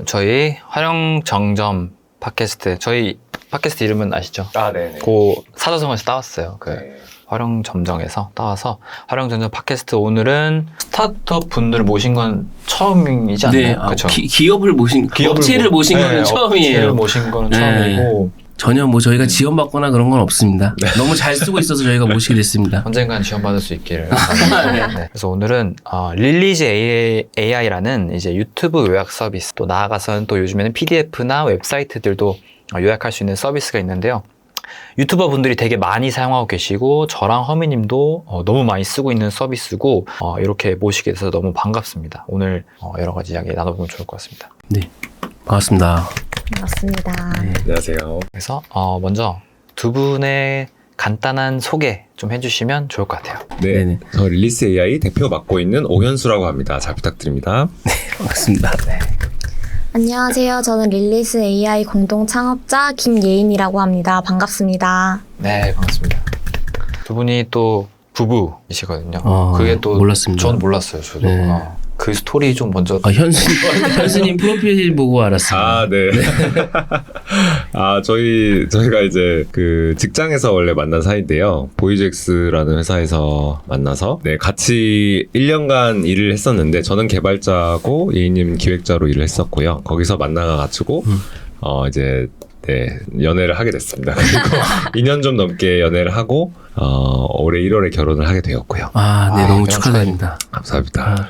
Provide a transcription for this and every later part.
저희 활용정점 팟캐스트, 저희 팟캐스트 이름은 아시죠? 아, 네네. 그 사자성어에서 따왔어요. 그 네. 활용점정에서 따와서 활용점정 팟캐스트, 오늘은 스타트업 분들을 모신 건 처음이지 않나요? 네, 그렇죠. 기업을 모신, 업체를 모신 거는 처음이에요. 업체를 모신 거는 네. 처음이고 전혀 뭐 저희가 지원받거나 그런 건 없습니다. 너무 잘 쓰고 있어서 저희가 모시게 됐습니다. 언젠간 지원받을 수 있기를 바랍니다. 네. 그래서 오늘은 릴리즈 AI라는 이제 유튜브 요약 서비스, 또 나아가서는 또 요즘에는 PDF나 웹사이트들도 요약할 수 있는 서비스가 있는데요. 유튜버 분들이 되게 많이 사용하고 계시고 저랑 허미님도 너무 많이 쓰고 있는 서비스고 이렇게 모시게 돼서 너무 반갑습니다. 오늘 여러 가지 이야기 나눠보면 좋을 것 같습니다. 네, 반갑습니다. 반갑습니다. 네. 안녕하세요. 그래서 먼저 두 분의 간단한 소개 좀 해주시면 좋을 것 같아요. 네. 네네. 저 릴리스 AI 대표 맡고 있는 오현수라고 합니다. 잘 부탁드립니다. 반갑습니다. 네. 안녕하세요. 저는 릴리스 AI 공동 창업자 김예인이라고 합니다. 반갑습니다. 네, 반갑습니다. 두 분이 또 부부이시거든요. 그게 또 몰랐습니다. 전 몰랐어요. 저도. 네. 그 스토리 좀 먼저. 현수님 프로필 보고 알았습니다. 아, 네. 저희가 이제 그 직장에서 원래 만난 사이인데요. 보이즈엑스라는 회사에서 만나서, 네, 같이 1년간 일을 했었는데, 저는 개발자고, 예인님 기획자로 일을 했었고요. 거기서 만나가지고, 이제, 네, 연애를 하게 됐습니다. 그리고 2년 좀 넘게 연애를 하고, 올해 1월에 결혼을 하게 되었고요. 아, 네, 너무 그런 축하드립니다. 감사합니다.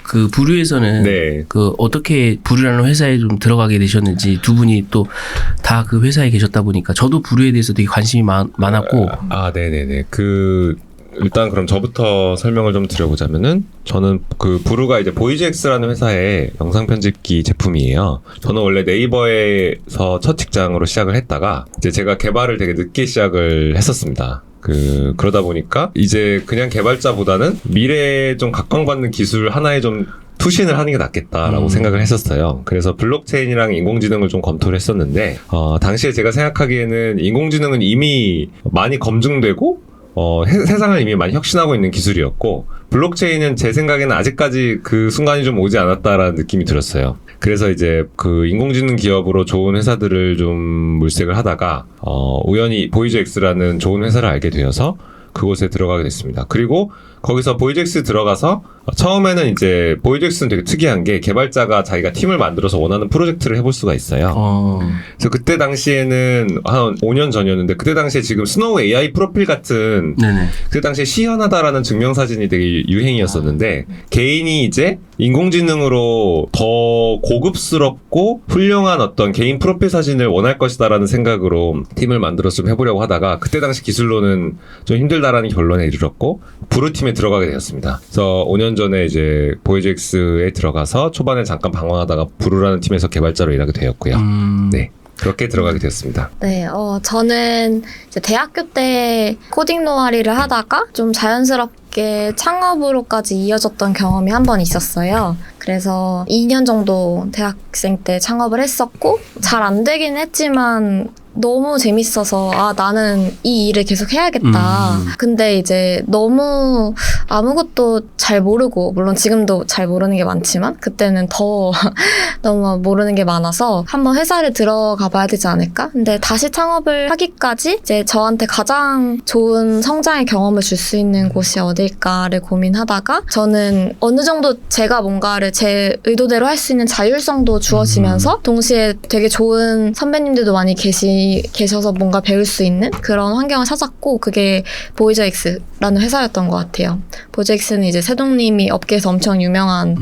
그 부류에서는 네. 그 어떻게 부류라는 회사에 좀 들어가게 되셨는지, 두 분이 또 다 그 회사에 계셨다 보니까 저도 부류에 대해서 되게 관심이 많았고. 네네네. 일단 그럼 저부터 설명을 좀 드려보자면은, 저는 그 부루가 이제 보이즈엑스라는 회사의 영상 편집기 제품이에요. 저는 원래 네이버에서 첫 직장으로 시작을 했다가 이제 제가 개발을 되게 늦게 시작을 했었습니다. 그러다 보니까 이제 그냥 개발자보다는 미래에 좀 각광받는 기술 하나에 좀 투신을 하는 게 낫겠다라고 생각을 했었어요. 그래서 블록체인이랑 인공지능을 좀 검토를 했었는데, 당시에 제가 생각하기에는 인공지능은 이미 많이 검증되고 세상을 이미 많이 혁신하고 있는 기술이었고, 블록체인은 제 생각에는 아직까지 그 순간이 좀 오지 않았다라는 느낌이 들었어요. 그래서 이제 그 인공지능 기업으로 좋은 회사들을 좀 물색을 하다가, 우연히 보이즈엑스라는 좋은 회사를 알게 되어서 그곳에 들어가게 됐습니다. 그리고 거기서 보이즈엑스 들어가서 처음에는 이제 보이즈엑스는 되게 특이한 게 개발자가 자기가 팀을 만들어서 원하는 프로젝트를 해볼 수가 있어요. 그래서 그때 당시에는 한 5년 전이었는데, 그때 당시에 지금 스노우 AI 프로필 같은, 네네. 그때 당시에 시연하다라는 증명사진이 되게 유행이었었는데, 개인이 이제 인공지능으로 더 고급스럽고 훌륭한 어떤 개인 프로필 사진을 원할 것이다라는 생각으로 팀을 만들어서 좀 해보려고 하다가, 그때 당시 기술로는 좀 힘들다라는 결론에 이르렀고 부루팀에 들어가게 되었습니다. 그래서 5년 전에 이제 보이즈엑스에 들어가서 초반에 잠깐 방황하다가 부루라는 팀에서 개발자로 일하게 되었고요. 네, 그렇게 들어가게 되었습니다. 네, 저는 이제 대학교 때 코딩 동아리를 하다가 좀 자연스럽게 창업으로까지 이어졌던 경험이 한 번 있었어요. 그래서 2년 정도 대학생 때 창업을 했었고, 잘 안 되긴 했지만 너무 재밌어서 나는 이 일을 계속 해야겠다. 근데 이제 너무 아무것도 잘 모르고, 물론 지금도 잘 모르는 게 많지만 그때는 더 너무 모르는 게 많아서 한번 회사를 들어가 봐야 되지 않을까? 근데 다시 창업을 하기까지 이제 저한테 가장 좋은 성장의 경험을 줄 수 있는 곳이 어딜까를 고민하다가, 저는 어느 정도 제가 뭔가를 제 의도대로 할 수 있는 자율성도 주어지면서 동시에 되게 좋은 선배님들도 많이 계셔서 뭔가 배울 수 있는 그런 환경을 찾았고, 그게 보이즈엑스라는 회사였던 것 같아요. 보이즈엑스는 이제 세동님이 업계에서 엄청 유명한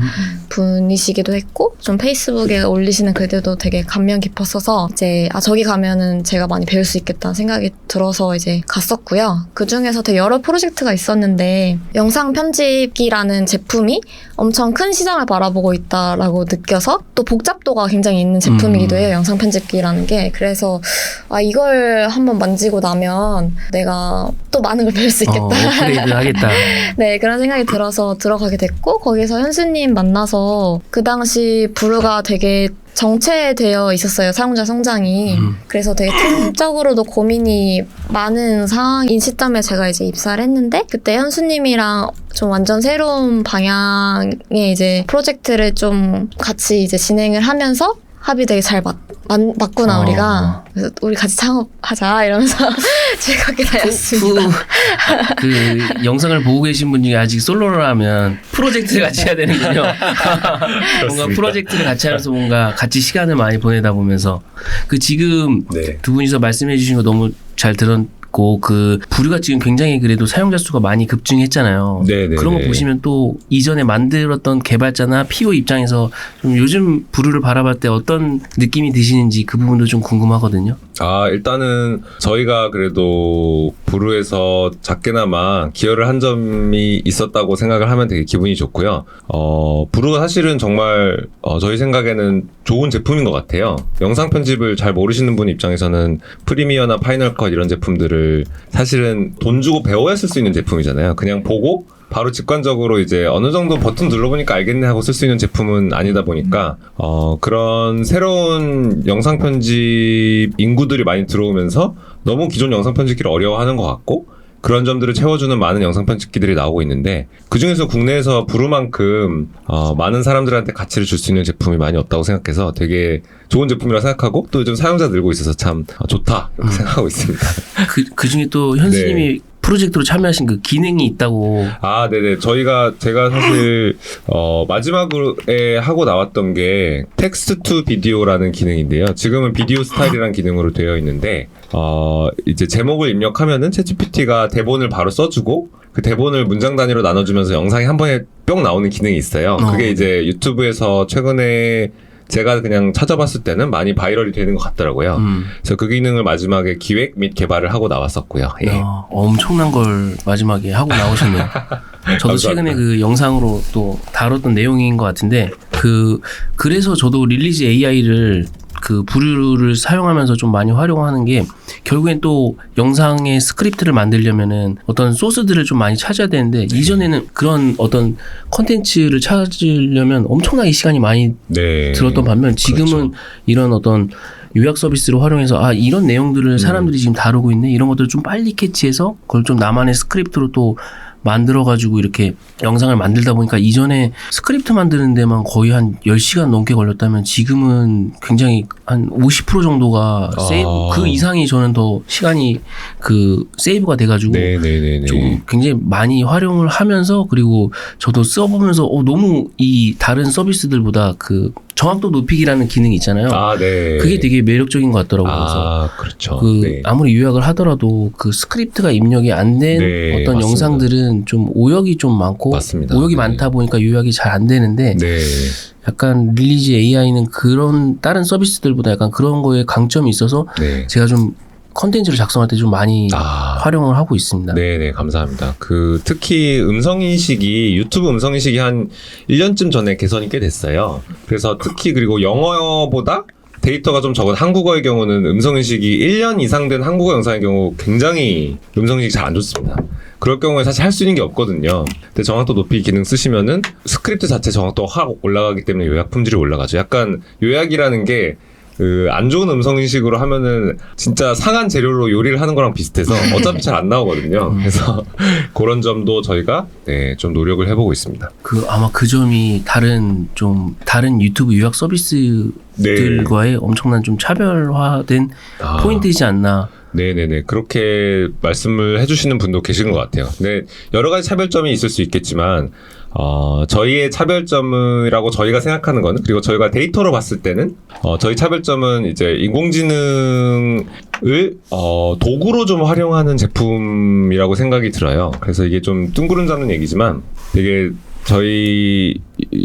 분이시기도 했고, 좀 페이스북에 올리시는 글들도 되게 감명 깊었어서 이제 저기 가면은 제가 많이 배울 수 있겠다는 생각이 들어서 이제 갔었고요. 그 중에서 되게 여러 프로젝트가 있었는데, 영상 편집기라는 제품이 엄청 큰 시장을 바라보고 있다라고 느껴서, 또 복잡도가 굉장히 있는 제품이기도 해요. 영상 편집기라는 게. 그래서 이걸 한번 만지고 나면 내가 또 많은 걸 배울 수 있겠다. 업그레이드 하겠다. 네, 그런 생각이 들어서 들어가게 됐고, 거기서 현수님 만나서 그 당시 부르가 되게 정체되어 있었어요, 사용자 성장이. 그래서 되게 팀적으로도 고민이 많은 상황인 시점에 제가 이제 입사를 했는데, 그때 현수님이랑 좀 완전 새로운 방향의 이제 프로젝트를 좀 같이 이제 진행을 하면서 합이 되게 잘 맞구나, 우리가. 그래서 우리 같이 창업하자, 이러면서 즐겁게 다녔습니다. 그 영상을 보고 계신 분 중에 아직 솔로라면 프로젝트를 같이 해야 되는군요. 뭔가 프로젝트를 같이 하면서 뭔가 같이 시간을 많이 보내다 보면서 그 지금 네. 두 분이서 말씀해 주신 거 너무 잘 들었고 그 부류가 지금 굉장히 그래도 사용자 수가 많이 급증했잖아요. 네네. 그런 거 보시면 또 이전에 만들었던 개발자나 PO 입장에서 좀 요즘 부류를 바라볼 때 어떤 느낌이 드시는지 그 부분도 좀 궁금하거든요. 일단은 저희가 그래도 부루에서 작게나마 기여를 한 점이 있었다고 생각을 하면 되게 기분이 좋고요. 부루가 사실은 정말 저희 생각에는 좋은 제품인 것 같아요. 영상 편집을 잘 모르시는 분 입장에서는 프리미어나 파이널 컷 이런 제품들을 사실은 돈 주고 배워야 쓸 수 있는 제품이잖아요. 그냥 보고 바로 직관적으로 이제 어느 정도 버튼 눌러보니까 알겠네 하고 쓸 수 있는 제품은 아니다 보니까 그런 새로운 영상 편집 인구들이 많이 들어오면서 너무 기존 영상 편집기를 어려워하는 것 같고 그런 점들을 채워주는 많은 영상 편집기들이 나오고 있는데 그중에서 국내에서 부루만큼 많은 사람들한테 가치를 줄 수 있는 제품이 많이 없다고 생각해서 되게 좋은 제품이라고 생각하고 또 요즘 사용자 늘고 있어서 참 좋다 이렇게 생각하고 있습니다. 그 중에 또 현수님이 네. 프로젝트로 참여하신 그 기능이 있다고. 네네. 제가 사실, 마지막에 하고 나왔던 게 텍스트 투 비디오라는 기능인데요. 지금은 비디오 스타일이라는 기능으로 되어 있는데, 이제 제목을 입력하면은 챗GPT가 대본을 바로 써주고, 그 대본을 문장 단위로 나눠주면서 영상이 한 번에 뿅 나오는 기능이 있어요. 그게 이제 유튜브에서 최근에 제가 그냥 찾아봤을 때는 많이 바이럴이 되는 것 같더라고요. 그래서 그 기능을 마지막에 기획 및 개발을 하고 나왔었고요. 예. 엄청난 걸 마지막에 하고 나오셨네요. 저도 최근에 그 영상으로 또 다뤘던 내용인 것 같은데 그래서 저도 릴리즈 AI를 그 부류를 사용하면서 좀 많이 활용하는 게 결국엔 또 영상의 스크립트를 만들려면은 어떤 소스들을 좀 많이 찾아야 되는데 이전에는 그런 어떤 컨텐츠를 찾으려면 엄청나게 시간이 많이 들었던 반면 지금은 그렇죠. 이런 어떤 요약 서비스를 활용해서 이런 내용들을 사람들이 지금 다루고 있네 이런 것들을 좀 빨리 캐치해서 그걸 좀 나만의 스크립트로 또 만들어가지고 이렇게 영상을 만들다 보니까 이전에 스크립트 만드는 데만 거의 한 10시간 넘게 걸렸다면 지금은 굉장히 한 50% 정도가 세이브, 그 이상이 저는 더 시간이 그 세이브가 돼가지고 좀 굉장히 많이 활용을 하면서 그리고 저도 써보면서 너무 이 다른 서비스들보다 그 정확도 높이기라는 기능이 있잖아요. 네. 그게 되게 매력적인 것 같더라고요. 그래서 그렇죠. 아무리 요약을 하더라도 그 스크립트가 입력이 안 된 어떤 맞습니다. 영상들은 좀 오역이 좀 많고 맞습니다. 오역이 많다 보니까 요약이 잘 안 되는데 약간 릴리즈 AI는 그런 다른 서비스들보다 약간 그런 거에 강점이 있어서 제가 좀 컨텐츠를 작성할 때 좀 많이 활용을 하고 있습니다. 네네, 감사합니다. 특히 음성인식이, 유튜브 음성인식이 한 1년쯤 전에 개선이 꽤 됐어요. 그래서 특히 그리고 영어보다 데이터가 좀 적은 한국어의 경우는 음성인식이 1년 이상 된 한국어 영상의 경우 굉장히 음성인식이 잘 안 좋습니다. 그럴 경우에 사실 할 수 있는 게 없거든요. 근데 정확도 높이 기능 쓰시면은 스크립트 자체 정확도가 확 올라가기 때문에 요약 품질이 올라가죠. 약간 요약이라는 게 안 좋은 음성 인식으로 하면은 진짜 상한 재료로 요리를 하는 거랑 비슷해서 어차피 잘 안 나오거든요. 그래서 그런 점도 저희가 좀 노력을 해보고 있습니다. 아마 그 점이 다른 유튜브 요약 서비스들과의 엄청난 좀 차별화된 포인트이지 않나. 네네네. 그렇게 말씀을 해주시는 분도 계신 것 같아요. 네, 여러 가지 차별점이 있을 수 있겠지만, 저희의 차별점이라고 저희가 생각하는 거는, 그리고 저희가 데이터로 봤을 때는, 저희 차별점은 이제 인공지능을, 도구로 좀 활용하는 제품이라고 생각이 들어요. 그래서 이게 좀 뜬구름 잡는 얘기지만, 되게 저희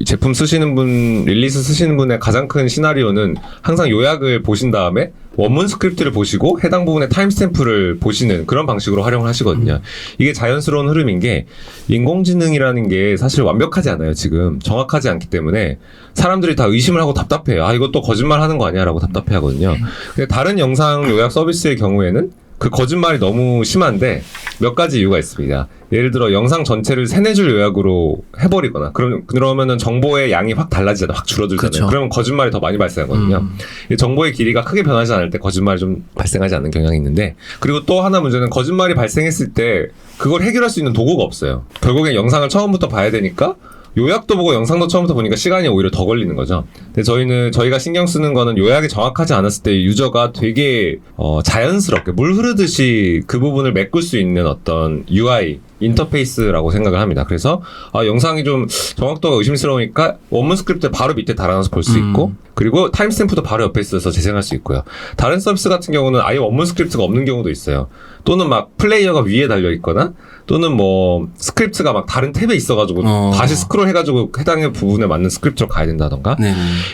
제품 쓰시는 분, 릴리스 쓰시는 분의 가장 큰 시나리오는 항상 요약을 보신 다음에 원문 스크립트를 보시고 해당 부분의 타임스탬프를 보시는 그런 방식으로 활용을 하시거든요. 이게 자연스러운 흐름인 게 인공지능이라는 게 사실 완벽하지 않아요. 지금 정확하지 않기 때문에 사람들이 다 의심을 하고 답답해요. 아, 이것도 거짓말 하는 거 아니야? 라고 답답해 하거든요. 근데 다른 영상 요약 서비스의 경우에는 그 거짓말이 너무 심한데 몇 가지 이유가 있습니다. 예를 들어 영상 전체를 3-4줄 요약으로 해버리거나 그러면은 정보의 양이 확 달라지잖아요. 확 줄어들잖아요. 그쵸. 그러면 거짓말이 더 많이 발생하거든요. 이 정보의 길이가 크게 변하지 않을 때 거짓말이 좀 발생하지 않는 경향이 있는데, 그리고 또 하나 문제는 거짓말이 발생했을 때 그걸 해결할 수 있는 도구가 없어요. 결국엔 영상을 처음부터 봐야 되니까 요약도 보고 영상도 처음부터 보니까 시간이 오히려 더 걸리는 거죠. 근데 저희가 신경 쓰는 거는 요약이 정확하지 않았을 때 유저가 되게 자연스럽게 물 흐르듯이 그 부분을 메꿀 수 있는 어떤 UI 인터페이스라고 생각을 합니다. 그래서 영상이 좀 정확도가 의심스러우니까 원문 스크립트 바로 밑에 달아놔서 볼 수 있고, 그리고 타임스탬프도 바로 옆에 있어서 재생할 수 있고요. 다른 서비스 같은 경우는 아예 원문 스크립트가 없는 경우도 있어요. 또는 막 플레이어가 위에 달려 있거나, 또는 뭐 스크립트가 막 다른 탭에 있어가지고 다시 스크롤 해가지고 해당의 부분에 맞는 스크립트로 가야 된다던가,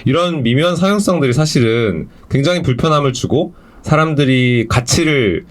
이런 미묘한 사용성들이 사실은 굉장히 불편함을 주고 사람들이 가치를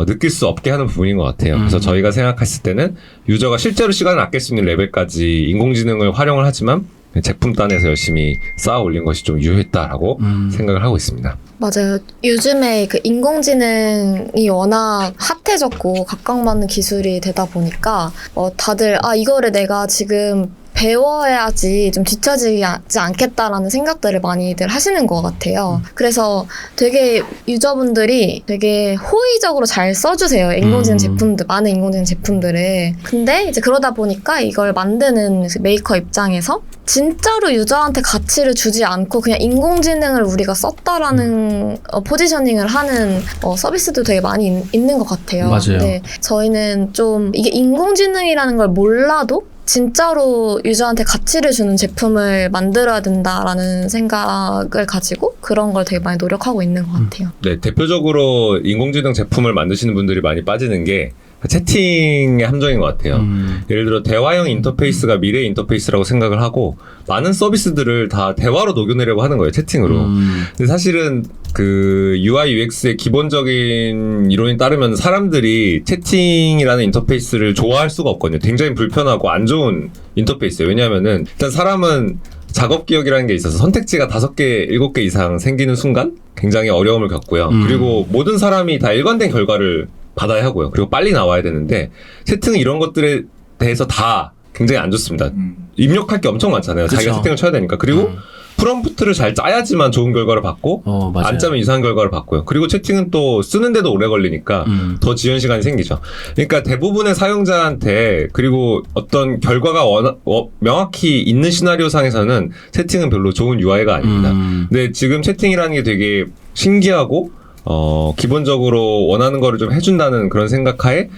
느낄 수 없게 하는 부분인 것 같아요. 그래서 저희가 생각했을 때는 유저가 실제로 시간을 아낄 수 있는 레벨까지 인공지능을 활용을 하지만 제품단에서 열심히 쌓아 올린 것이 좀 유효했다라고 생각을 하고 있습니다. 맞아요. 요즘에 그 인공지능이 워낙 핫해졌고 각광받는 기술이 되다 보니까 다들 이거를 내가 지금 배워야지 좀 뒤처지지 않겠다라는 생각들을 많이들 하시는 것 같아요. 그래서 되게 유저분들이 되게 호의적으로 잘 써주세요. 인공지능 제품들, 많은 인공지능 제품들을. 근데 이제 그러다 보니까 이걸 만드는 메이커 입장에서 진짜로 유저한테 가치를 주지 않고 그냥 인공지능을 우리가 썼다라는 포지셔닝을 하는 서비스도 되게 많이 있는 것 같아요. 맞아요. 네, 저희는 좀 이게 인공지능이라는 걸 몰라도 진짜로 유저한테 가치를 주는 제품을 만들어야 된다라는 생각을 가지고 그런 걸 되게 많이 노력하고 있는 것 같아요. 네, 대표적으로 인공지능 제품을 만드시는 분들이 많이 빠지는 게 채팅의 함정인 것 같아요. 예를 들어 대화형 인터페이스가 미래의 인터페이스라고 생각을 하고 많은 서비스들을 다 대화로 녹여내려고 하는 거예요, 채팅으로. 근데 사실은 그 UI UX의 기본적인 이론에 따르면 사람들이 채팅이라는 인터페이스를 좋아할 수가 없거든요. 굉장히 불편하고 안 좋은 인터페이스예요. 왜냐하면은 일단 사람은 작업 기억이라는 게 있어서 선택지가 5개, 7개 이상 생기는 순간 굉장히 어려움을 겪고요. 그리고 모든 사람이 다 일관된 결과를 받아야 하고요. 그리고 빨리 나와야 되는데 채팅은 이런 것들에 대해서 다 굉장히 안 좋습니다. 입력할 게 엄청 많잖아요. 그쵸. 자기가 세팅을 쳐야 되니까. 그리고 프롬프트를 잘 짜야지만 좋은 결과를 받고 맞아요. 안 짜면 이상한 결과를 받고요. 그리고 채팅은 또 쓰는데도 오래 걸리니까 더 지연 시간이 생기죠. 그러니까 대부분의 사용자한테 그리고 어떤 결과가 명확히 있는 시나리오 상에서는 채팅은 별로 좋은 UI가 아닙니다. 근데 지금 채팅이라는 게 되게 신기하고 기본적으로 원하는 거를 좀 해준다는 그런 생각하에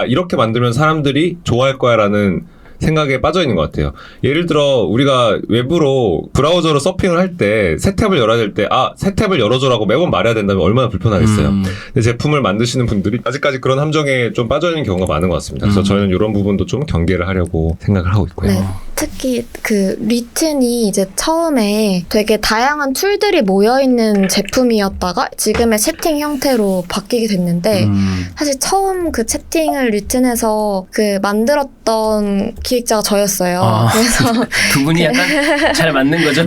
이렇게 만들면 사람들이 좋아할 거야라는 생각에 빠져 있는 것 같아요. 예를 들어 우리가 웹으로 브라우저로 서핑을 할 때 새 탭을 열어야 될 때 새 탭을 열어줘라고 매번 말해야 된다면 얼마나 불편하겠어요. 근데 제품을 만드시는 분들이 아직까지 그런 함정에 좀 빠져 있는 경우가 많은 것 같습니다. 그래서 저희는 이런 부분도 좀 경계를 하려고 생각을 하고 있고요. 네. 특히 그 리튼이 이제 처음에 되게 다양한 툴들이 모여있는 제품이었다가 지금의 채팅 형태로 바뀌게 됐는데 사실 처음 그 채팅을 리튼에서 그 만들었던 기획자가 저였어요. 그래서 두 분이 약간 잘 맞는 거죠?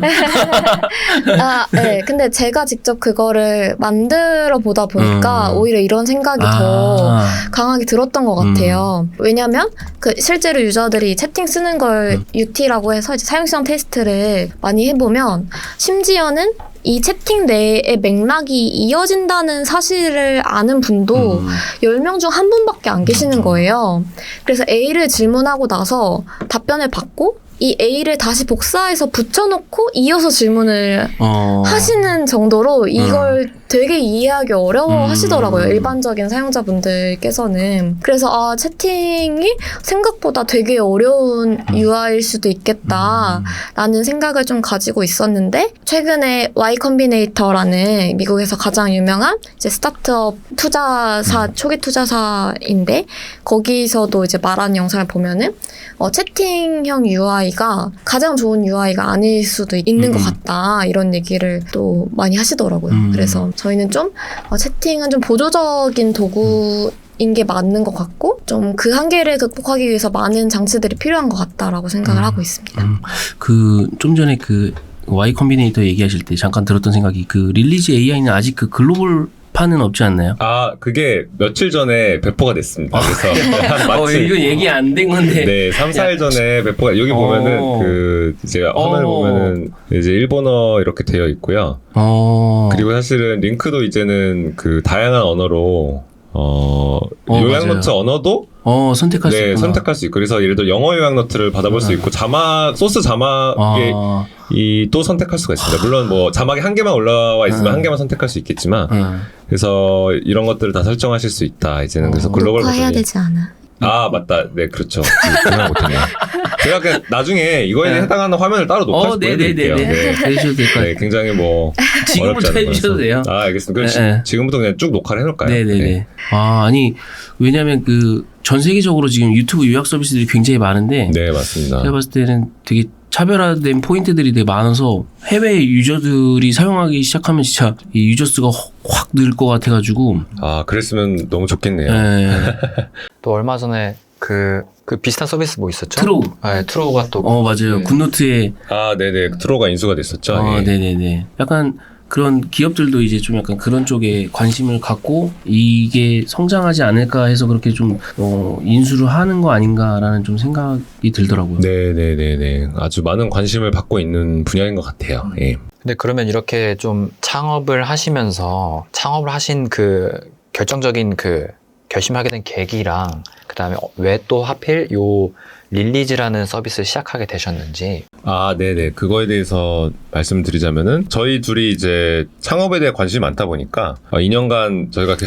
네. 근데 제가 직접 그거를 만들어 보다 보니까 오히려 이런 생각이 더 강하게 들었던 것 같아요. 왜냐면 그 실제로 유저들이 채팅 쓰는 걸 UT라고 해서 이제 사용성 테스트를 많이 해보면 심지어는 이 채팅 내의 맥락이 이어진다는 사실을 아는 분도 10명 중 한 분밖에 안 계시는 거예요. 그래서 A를 질문하고 나서 답변을 받고 이 A를 다시 복사해서 붙여놓고 이어서 질문을 하시는 정도로 이걸 되게 이해하기 어려워 하시더라고요. 일반적인 사용자분들께서는. 그래서 채팅이 생각보다 되게 어려운 UI일 수도 있겠다라는 생각을 좀 가지고 있었는데 최근에 Y 컴비네이터라는 미국에서 가장 유명한 이제 스타트업 투자사 초기 투자사인데 거기서도 이제 말하는 영상을 보면은 채팅형 UI UI가 가장 좋은 UI가 아닐 수도 있는 것 같다. 이런 얘기를 또 많이 하시더라고요. 그래서 저희는 좀 채팅은 좀 보조적인 도구인 게 맞는 것 같고 좀 그 한계를 극복하기 위해서 많은 장치들이 필요한 것 같다라고 생각을 하고 있습니다. 그 좀 전에 그 Y 컴비네이터 얘기하실 때 잠깐 들었던 생각이 그 릴리즈 AI는 아직 그 글로벌 판은 없지 않나요? 그게 며칠 전에 배포가 됐습니다. 그래서 마치 이거 얘기 안 된 건데. 네, 3, 4일 전에 배포가 여기 보면은 그 이제 화면을 보면은 이제 일본어 이렇게 되어 있고요. 그리고 사실은 링크도 이제는 그 다양한 언어로 요약노트 맞아요. 언어도 선택할 수 있구나. 선택할 수 있고 그래서 예를 들어 영어 요약노트를 받아볼 수 있고 자막 소스 자막에 또 선택할 수가 있습니다. 물론 뭐 자막이 한 개만 올라와 있으면 한 개만 선택할 수 있겠지만 그래서 이런 것들을 다 설정하실 수 있다. 이제는 그래서 글로벌 녹화해야 버전이 되지 않아? 맞다. 네, 그렇죠. 그냥 못했네요. 제가 그냥 나중에 이거에 해당하는 화면을 따로 녹화해서 보여드릴게요. 해주셔도 될 것 같아요. 네, 굉장히 뭐 지금부터 어렵지 않은 해주셔도 거라서. 돼요. 알겠습니다. 지금부터 그냥 쭉 녹화를 해놓을까요? 네네네. 네. 아니 왜냐하면 그 전 세계적으로 지금 유튜브 요약 서비스들이 굉장히 많은데 네, 맞습니다. 제가 봤을 때는 되게 차별화된 포인트들이 되게 많아서 해외 유저들이 사용하기 시작하면 진짜 이 유저 수가 확 늘 것 같아가지고. 그랬으면 너무 좋겠네요. 또 얼마 전에 그 비슷한 서비스 뭐 있었죠? 트로우. 네, 트로우가 또. 맞아요. 네. 굿노트에. 네네. 트로가 인수가 됐었죠. 예. 네네네. 약간 그런 기업들도 이제 좀 약간 그런 쪽에 관심을 갖고 이게 성장하지 않을까 해서 그렇게 좀 인수를 하는 거 아닌가라는 좀 생각이 들더라고요. 네네네네. 아주 많은 관심을 받고 있는 분야인 것 같아요. 예. 근데 그러면 이렇게 좀 창업을 하시면서 창업을 하신 그 결정적인 그 결심하게 된 계기랑 그다음에 왜 또 하필 요 릴리즈라는 서비스를 시작하게 되셨는지. 네네. 그거에 대해서 말씀드리자면은 저희 둘이 이제 창업에 대해 관심이 많다 보니까 2년간 저희가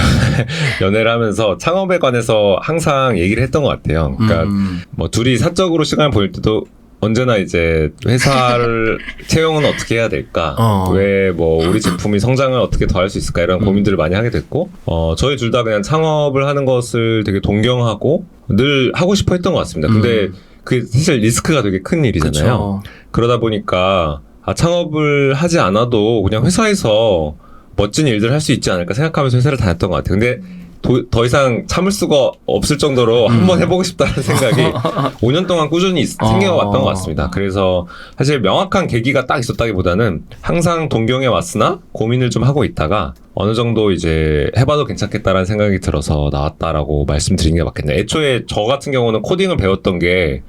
연애를 하면서 창업에 관해서 항상 얘기를 했던 것 같아요. 그러니까 뭐 둘이 사적으로 시간을 보낼 때도 언제나 이제 회사를 채용은 어떻게 해야 될까? 왜 뭐 우리 제품이 성장을 어떻게 더 할 수 있을까? 이런 고민들을 많이 하게 됐고, 저희 둘 다 그냥 창업을 하는 것을 되게 동경하고 늘 하고 싶어 했던 것 같습니다. 근데 그 사실 리스크가 되게 큰 일이잖아요. 그쵸. 그러다 보니까 창업을 하지 않아도 그냥 회사에서 멋진 일들을 할 수 있지 않을까 생각하면서 회사를 다녔던 것 같아요. 근데 더 이상 참을 수가 없을 정도로 한번 해보고 싶다는 생각이 5년 동안 꾸준히 생겨왔던 것 같습니다. 그래서 사실 명확한 계기가 딱 있었다기보다는 항상 동경해 왔으나 고민을 좀 하고 있다가 어느 정도 이제 해봐도 괜찮겠다라는 생각이 들어서 나왔다라고 말씀드리는 게 맞겠네요. 애초에 저 같은 경우는 코딩을 배웠던 게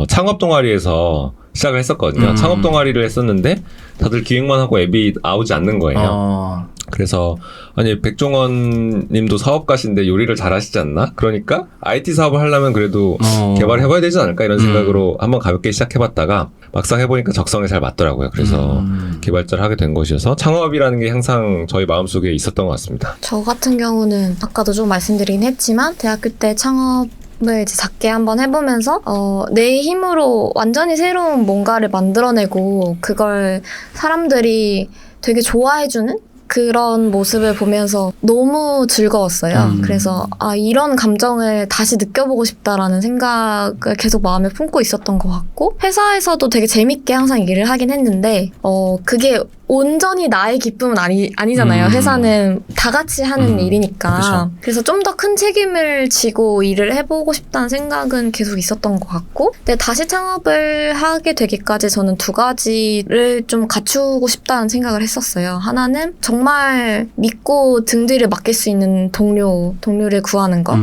창업 동아리에서 시작을 했었거든요. 창업 동아리를 했었는데 다들 기획만 하고 앱이 나오지 않는 거예요. 그래서 아니 백종원 님도 사업가신데 요리를 잘하시지 않나? 그러니까 IT 사업을 하려면 그래도 개발해봐야 되지 않을까? 이런 생각으로 한번 가볍게 시작해봤다가 막상 해보니까 적성에 잘 맞더라고요. 그래서 개발자를 하게 된 것이어서 창업이라는 게 항상 저희 마음속에 있었던 것 같습니다. 저 같은 경우는 아까도 좀 말씀드리긴 했지만 대학교 때 창업을 이제 작게 한번 해보면서 내 힘으로 완전히 새로운 뭔가를 만들어내고 그걸 사람들이 되게 좋아해주는 그런 모습을 보면서 너무 즐거웠어요. 그래서 이런 감정을 다시 느껴보고 싶다라는 생각을 계속 마음에 품고 있었던 것 같고 회사에서도 되게 재밌게 항상 일을 하긴 했는데 그게 온전히 나의 기쁨은 아니잖아요. 회사는 다 같이 하는 일이니까. 그쵸. 그래서 좀 더 큰 책임을 지고 일을 해보고 싶다는 생각은 계속 있었던 것 같고 근데 다시 창업을 하게 되기까지 저는 두 가지를 좀 갖추고 싶다는 생각을 했었어요. 하나는 정말 믿고 등 뒤를 맡길 수 있는 동료를 구하는 것.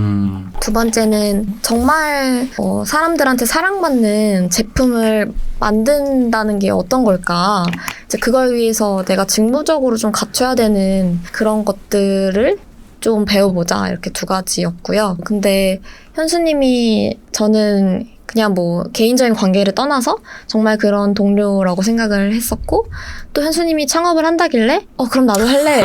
두 번째는 정말 사람들한테 사랑받는 제품을 만든다는 게 어떤 걸까? 이제 그걸 위해서 내가 직무적으로 좀 갖춰야 되는 그런 것들을 좀 배워보자. 이렇게 두 가지였고요. 근데 현수님이 저는 그냥 뭐 개인적인 관계를 떠나서 정말 그런 동료라고 생각을 했었고 또 현수님이 창업을 한다길래 그럼 나도 할래.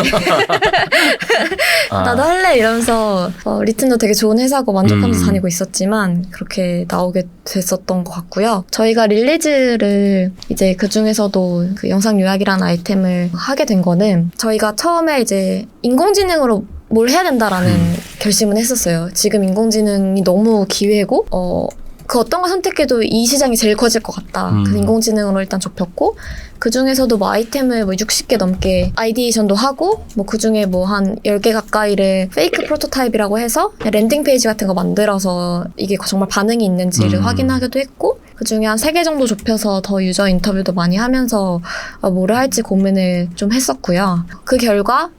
나도 할래 이러면서 리튼도 되게 좋은 회사고 만족하면서 다니고 있었지만 그렇게 나오게 됐었던 것 같고요. 저희가 릴리즈를 이제 그 중에서도 그 영상 요약이라는 아이템을 하게 된 거는 저희가 처음에 이제 인공지능으로 뭘 해야 된다라는 결심은 했었어요. 지금 인공지능이 너무 기회고 그 어떤 걸 선택해도 이 시장이 제일 커질 것 같다. 그래서 인공지능으로 일단 좁혔고 그 중에서도 뭐 아이템을 뭐 60개 넘게 아이디에이션도 하고 뭐 그 중에 뭐 한 10개 가까이를 페이크 프로토타입이라고 해서 랜딩 페이지 같은 거 만들어서 이게 정말 반응이 있는지를 확인하기도 했고 그 중에 한 3개 정도 좁혀서 더 유저 인터뷰도 많이 하면서 뭐를 할지 고민을 좀 했었고요. 그 결과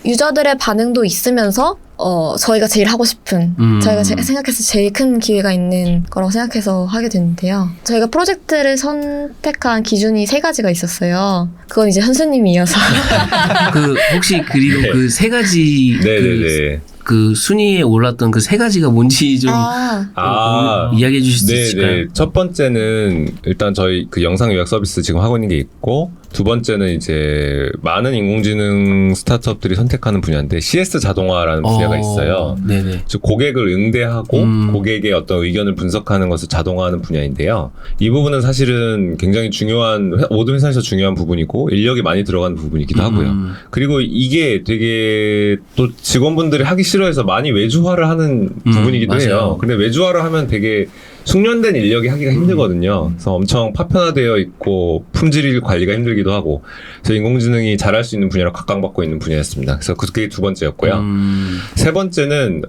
유저들의 반응도 있으면서 저희가 제일 하고 싶은 저희가 생각했을 때 제일 큰 기회가 있는 거라고 생각해서 하게 됐는데요. 저희가 프로젝트를 선택한 기준이 3가지가 있었어요. 그건 이제 현수님이 이어서 그 혹시 그리고 네. 그 3가지 네네네. 그 순위에 올랐던 그 3가지가 뭔지 좀 이야기해 주실 수 있을까요? 네네. 첫 번째는 일단 저희 그 영상 요약 서비스 지금 하고 있는 게 있고, 두 번째는 이제 많은 인공지능 스타트업들이 선택하는 분야인데 CS 자동화라는 분야가 있어요. 네네. 즉 고객을 응대하고 고객의 어떤 의견을 분석하는 것을 자동화하는 분야인데요. 이 부분은 사실은 굉장히 중요한 모든 회사에서 중요한 부분이고 인력이 많이 들어가는 부분이기도 하고요. 그리고 이게 되게 또 직원분들이 하기 싫어해서 많이 외주화를 하는 부분이기도 맞아요. 해요. 근데 외주화를 하면 되게 숙련된 인력이 하기가 힘들거든요. 그래서 엄청 파편화되어 있고 품질 관리가 힘들기도 하고, 그래서 인공지능이 잘할 수 있는 분야로 각광받고 있는 분야였습니다. 그래서 그게 두 번째였고요. 세 번째는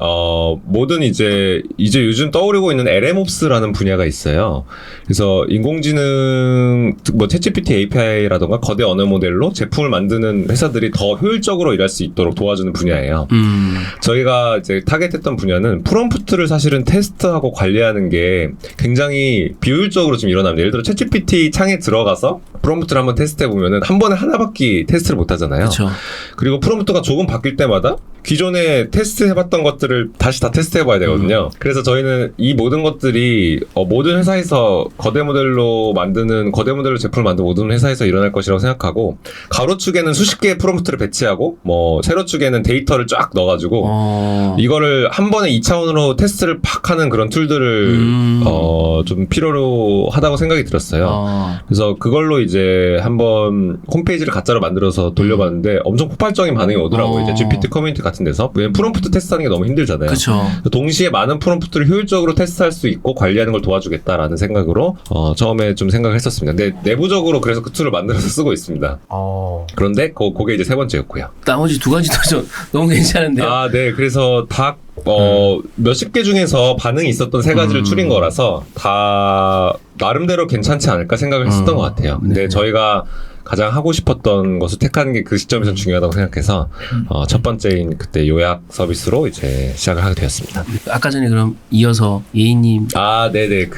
모든 이제 요즘 떠오르고 있는 LMOPs라는 분야가 있어요. 그래서 인공지능 뭐 챗GPT API라던가 거대 언어 모델로 제품을 만드는 회사들이 더 효율적으로 일할 수 있도록 도와주는 분야예요. 저희가 이제 타겟했던 분야는 프롬프트를 사실은 테스트하고 관리하는 게 굉장히 비효율적으로 지금 일어납니다. 예를 들어 챗GPT 창에 들어가서 프롬프트를 한번 테스트해보면은 한 번에 하나밖에 테스트를 못 하잖아요. 그렇죠. 그리고 프롬프트가 조금 바뀔 때마다 기존에 테스트해봤던 것들을 다시 다 테스트해봐야 되거든요. 그래서 저희는 이 모든 것들이 모든 회사에서 거대 모델로 제품을 만드는 모든 회사에서 일어날 것이라고 생각하고, 가로축에는 수십 개의 프롬프트를 배치하고 뭐 세로축에는 데이터를 쫙 넣어가지고 이거를 한 번에 2차원으로 테스트를 팍 하는 그런 툴들을 좀 필요로 하다고 생각이 들었어요. 그래서 그걸로 이제 한번 홈페이지를 가짜로 만들어서 돌려봤는데 엄청 폭발적인 반응이 오더라고요. 이제 GPT 커뮤니티 같은 데서. 왜냐면 프롬프트 테스트하는 게 너무 힘들잖아요. 그렇죠. 동시에 많은 프롬프트를 효율적으로 테스트할 수 있고 관리하는 걸 도와주겠다라는 생각으로 처음에 좀 생각을 했었습니다. 근데 내부적으로 그래서 그 툴을 만들어서 쓰고 있습니다. 그런데 그게 이제 세 번째였고요. 나머지 2가지도 너무 괜찮은데요. 아, 네. 그래서 다 몇십 개 중에서 반응이 있었던 3가지를 추린 거라서 다 나름대로 괜찮지 않을까 생각을 했었던 것 같아요. 근데 네. 저희가 가장 하고 싶었던 것을 택하는 게 그 시점에서 중요하다고 생각해서 첫 번째인 그때 요약 서비스로 이제 시작을 하게 되었습니다. 아까 전에 그럼 이어서 예인님. 아, 네네.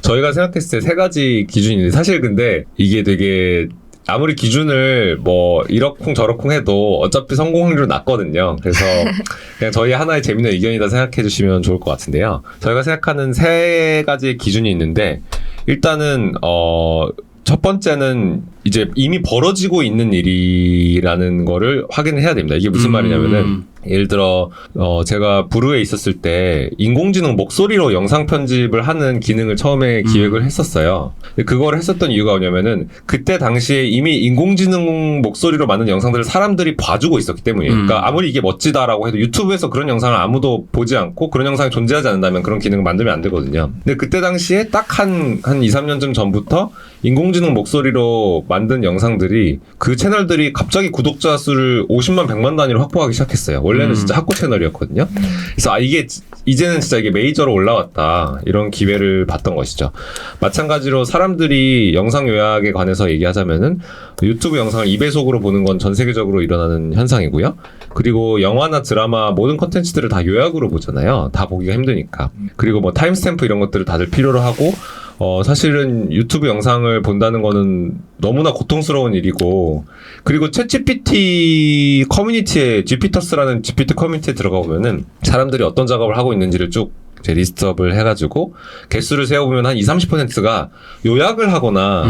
저희가 생각했을 때 3가지 기준이 있는데, 사실 근데 이게 되게 아무리 기준을 뭐 이러쿵 저러쿵 해도 어차피 성공 확률은 낮거든요. 그래서 그냥 저희 하나의 재밌는 의견이다 생각해 주시면 좋을 것 같은데요. 저희가 생각하는 3가지의 기준이 있는데, 일단은 첫 번째는 이제 이미 벌어지고 있는 일이라는 거를 확인을 해야 됩니다. 이게 무슨 말이냐면은, 예를 들어 제가 부르에 있었을 때 인공지능 목소리로 영상 편집을 하는 기능을 처음에 기획을 했었어요. 그걸 했었던 이유가 뭐냐면은 그때 당시에 이미 인공지능 목소리로 만든 영상들을 사람들이 봐주고 있었기 때문이에요. 그러니까 아무리 이게 멋지다라고 해도 유튜브에서 그런 영상을 아무도 보지 않고 그런 영상이 존재하지 않는다면 그런 기능을 만들면 안 되거든요. 근데 그때 당시에 딱 한 2, 3년쯤 전부터 인공지능 목소리로 만든 영상들이 그 채널들이 갑자기 구독자 수를 50만, 100만 단위로 확보하기 시작했어요. 원래는 진짜 학고 채널이었거든요. 그래서 이제는 진짜 이게 메이저로 올라왔다, 이런 기회를 봤던 것이죠. 마찬가지로 사람들이 영상 요약에 관해서 얘기하자면은 유튜브 영상을 2배속으로 보는 건 전 세계적으로 일어나는 현상이고요. 그리고 영화나 드라마 모든 컨텐츠들을 다 요약으로 보잖아요. 다 보기가 힘드니까. 그리고 뭐 타임스탬프 이런 것들을 다들 필요로 하고, 사실은 유튜브 영상을 본다는 거는 너무나 고통스러운 일이고, 그리고 챗GPT 커뮤니티에, GPT라는 GPT 커뮤니티에 들어가 보면은 사람들이 어떤 작업을 하고 있는지를 쭉 이제 리스트업을 해가지고 개수를 세어보면 한 20-30%가 요약을 하거나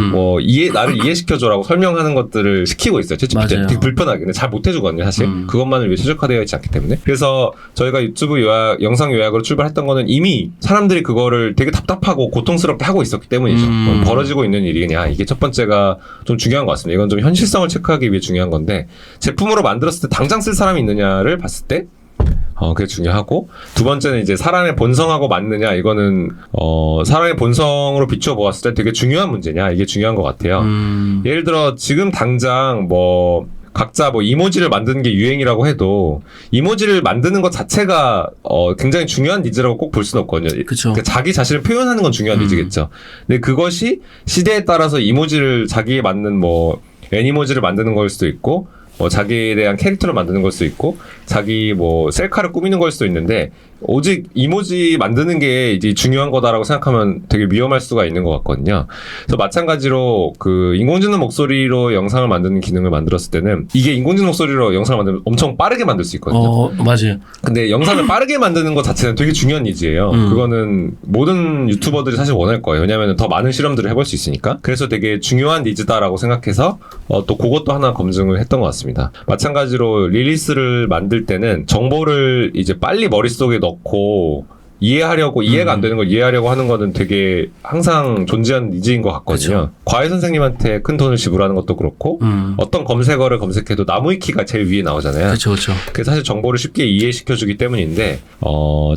나를 이해시켜줘라고 설명하는 것들을 시키고 있어요. 챗GPT 되게 불편하게. 근데 잘 못해주거든요, 사실. 그것만을 위해 최적화되어 있지 않기 때문에. 그래서 저희가 유튜브 영상 요약으로 출발했던 거는 이미 사람들이 그거를 되게 답답하고 고통스럽게 하고 있었기 때문이죠. 벌어지고 있는 일이냐. 이게 첫 번째가 좀 중요한 것 같습니다. 이건 좀 현실성을 체크하기 위해 중요한 건데, 제품으로 만들었을 때 당장 쓸 사람이 있느냐를 봤을 때 그게 중요하고 두 번째는 이제 사람의 본성하고 맞느냐 이거는 사람의 본성으로 비추어 보았을 때 되게 중요한 문제냐 이게 중요한 것 같아요. 예를 들어 지금 당장 뭐 각자 뭐 이모지를 만드는 게 유행이라고 해도 이모지를 만드는 것 자체가 굉장히 중요한 니즈라고 꼭 볼 수는 없거든요. 그쵸. 그러니까 자기 자신을 표현하는 건 중요한 니즈겠죠. 근데 그것이 시대에 따라서 이모지를 자기에 맞는 뭐 애니모지를 만드는 걸 수도 있고 뭐 자기에 대한 캐릭터를 만드는 걸 수도 있고 자기 뭐 셀카를 꾸미는 걸 수도 있는데 오직 이모지 만드는 게 이제 중요한 거다라고 생각하면 되게 위험할 수가 있는 것 같거든요. 그래서 마찬가지로 그 인공지능 목소리로 영상을 만드는 기능을 만들었을 때는 이게 인공지능 목소리로 영상을 만들면 엄청 빠르게 만들 수 있거든요. 맞아요. 근데 영상을 빠르게 만드는 것 자체는 되게 중요한 니즈예요. 그거는 모든 유튜버들이 사실 원할 거예요. 왜냐하면 더 많은 실험들을 해볼 수 있으니까. 그래서 되게 중요한 니즈다라고 생각해서 또 그것도 하나 검증을 했던 것 같습니다. 마찬가지로 릴리스를 만들 때는 정보를 이제 빨리 머릿속에 넣고 이해하려고 이해가 안 되는 걸 이해하려고 하는 거는 되게 항상 존재하는 니즈인 것 같거든요. 그쵸. 과외 선생님한테 큰 돈을 지불하는 것도 그렇고 어떤 검색어를 검색해도 나무위키가 제일 위에 나오잖아요. 그렇죠, 그렇죠. 그래서 사실 정보를 쉽게 이해시켜주기 때문인데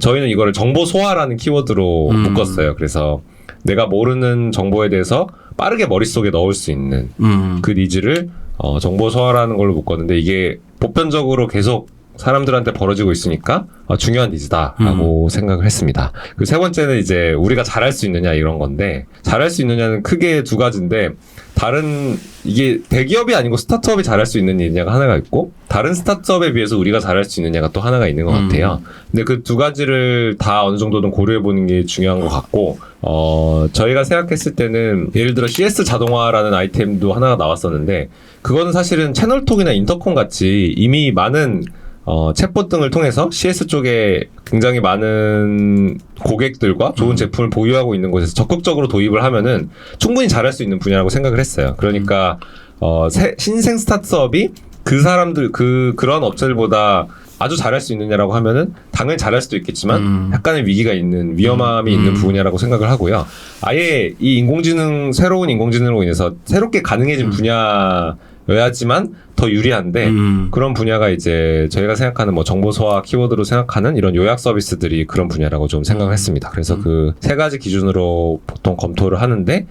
저희는 이거를 정보 소화라는 키워드로 묶었어요. 그래서 내가 모르는 정보에 대해서 빠르게 머릿속에 넣을 수 있는 그 니즈를 정보 소화라는 걸로 묶었는데 이게 보편적으로 계속 사람들한테 벌어지고 있으니까 중요한 니즈다라고 생각을 했습니다. 그 세 번째는 이제 우리가 잘할 수 있느냐 이런 건데 잘할 수 있느냐는 크게 두 가지인데 다른 이게 대기업이 아니고 스타트업이 잘할 수 있는 일이냐가 하나가 있고 다른 스타트업에 비해서 우리가 잘할 수 있느냐가 또 하나가 있는 것 같아요. 근데 그 두 가지를 다 어느 정도는 고려해 보는 게 중요한 것 같고 저희가 생각했을 때는 예를 들어 CS 자동화라는 아이템도 하나가 나왔었는데 그거는 사실은 채널톡이나 인터콤 같이 이미 많은 챗봇 등을 통해서 CS 쪽에 굉장히 많은 고객들과 좋은 제품을 보유하고 있는 곳에서 적극적으로 도입을 하면은 충분히 잘할 수 있는 분야라고 생각을 했어요. 그러니까 신생 스타트업이 그 사람들 그런 업체들보다 아주 잘할 수 있느냐라고 하면은 당연히 잘할 수도 있겠지만 약간의 위기가 있는 위험함이 있는 분야라고 생각을 하고요. 아예 이 새로운 인공지능으로 인해서 새롭게 가능해진 분야여야지만 더 유리한데 그런 분야가 이제 저희가 생각하는 뭐 정보 소화 키워드로 생각하는 이런 요약 서비스들이 그런 분야라고 좀 생각을 했습니다. 그래서 그 세 가지 기준으로 보통 검토를 하는데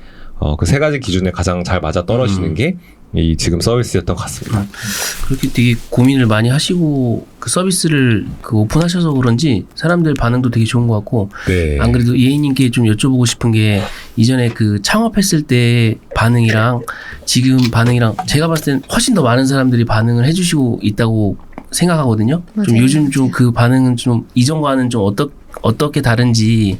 그 세 가지 기준에 가장 잘 맞아 떨어지는 게 이 지금 서비스였던 것 같습니다. 그렇게 되게 고민을 많이 하시고 그 서비스를 오픈하셔서 그런지 사람들 반응도 되게 좋은 것 같고 네. 안 그래도 예인님께 좀 여쭤보고 싶은 게 이전에 그 창업했을 때 반응이랑 지금 반응이랑 제가 봤을 땐 훨씬 더 많은 사람들이 반응을 해주시고 있다고 생각하거든요. 좀 맞아요. 요즘 좀 그 반응은 좀 이전과는 좀 어떻게 다른지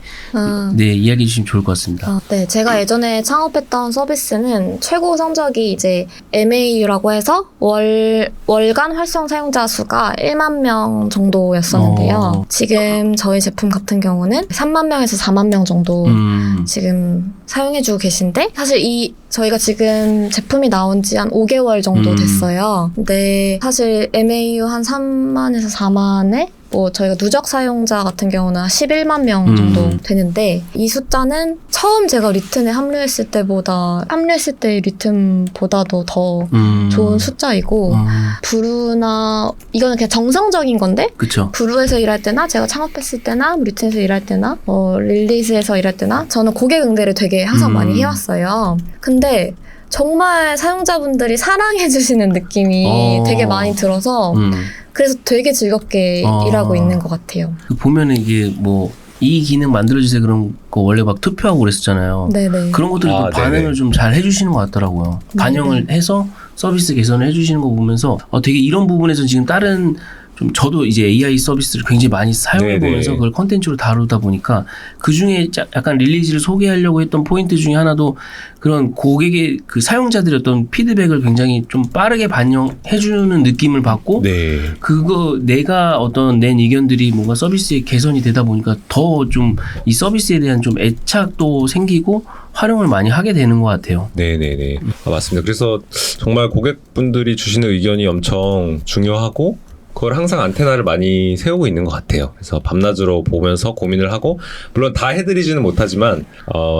네 이야기해 주시면 좋을 것 같습니다. 네, 제가 예전에 창업했던 서비스는 최고 성적이 이제 MAU라고 해서 월간 활성 사용자 수가 1만 명 정도였었는데요. 지금 저희 제품 같은 경우는 3만 명에서 4만 명 정도 지금 사용해주고 계신데 사실 저희가 지금 제품이 나온 지 한 5개월 정도 됐어요. 근데 사실 MAU 한 3만에서 4만에 뭐 저희가 누적 사용자 같은 경우는 한 11만 명 정도 되는데 이 숫자는 처음 제가 리튼에 합류했을 때 리튼보다도 더 좋은 숫자이고 브루나 이거는 그냥 정상적인 건데 그렇죠. 브루에서 일할 때나 제가 창업했을 때나 리튼에서 일할 때나 릴리스에서 일할 때나 저는 고객 응대를 되게 항상 많이 해왔어요. 근데 정말 사용자분들이 사랑해주시는 느낌이 되게 많이 들어서 그래서 되게 즐겁게 일하고 있는 것 같아요. 보면은 이게 뭐 이 기능 만들어주세요 그런 거 원래 막 투표하고 그랬었잖아요. 네네. 그런 것들이 또 반응을 좀 잘 해주시는 것 같더라고요. 반영을 해서 서비스 개선을 해주시는 거 보면서 되게 이런 부분에서 지금 다른 좀 저도 이제 AI 서비스를 굉장히 많이 사용해 보면서 그걸 컨텐츠로 다루다 보니까 그 중에 약간 릴리즈를 소개하려고 했던 포인트 중에 하나도 그런 고객의 그 사용자들의 어떤 피드백을 굉장히 좀 빠르게 반영해주는 느낌을 받고 그거 내가 어떤 낸 의견들이 뭔가 서비스의 개선이 되다 보니까 더 좀 이 서비스에 대한 좀 애착도 생기고 활용을 많이 하게 되는 것 같아요. 네네네. 맞습니다. 그래서 정말 고객분들이 주시는 의견이 엄청 중요하고 그걸 항상 안테나를 많이 세우고 있는 것 같아요. 그래서 밤낮으로 보면서 고민을 하고 물론 다 해드리지는 못하지만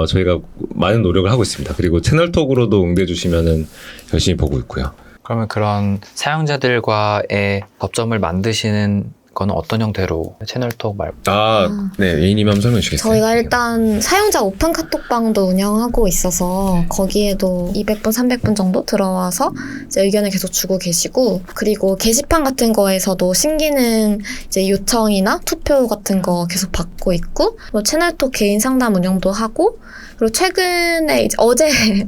저희가 많은 노력을 하고 있습니다. 그리고 채널톡으로도 응대 주시면은 열심히 보고 있고요. 그러면 그런 사용자들과의 접점을 만드시는 거는 어떤 형태로 채널톡 말고 네. A님 한번 설명해 주시겠어요? 저희가 일단 사용자 오픈 카톡방도 운영하고 있어서 거기에도 200분, 300분 정도 들어와서 이제 의견을 계속 주고 계시고, 그리고 게시판 같은 거에서도 신기능 이제 요청이나 투표 같은 거 계속 받고 있고, 뭐 채널톡 개인 상담 운영도 하고, 그리고 최근에 이제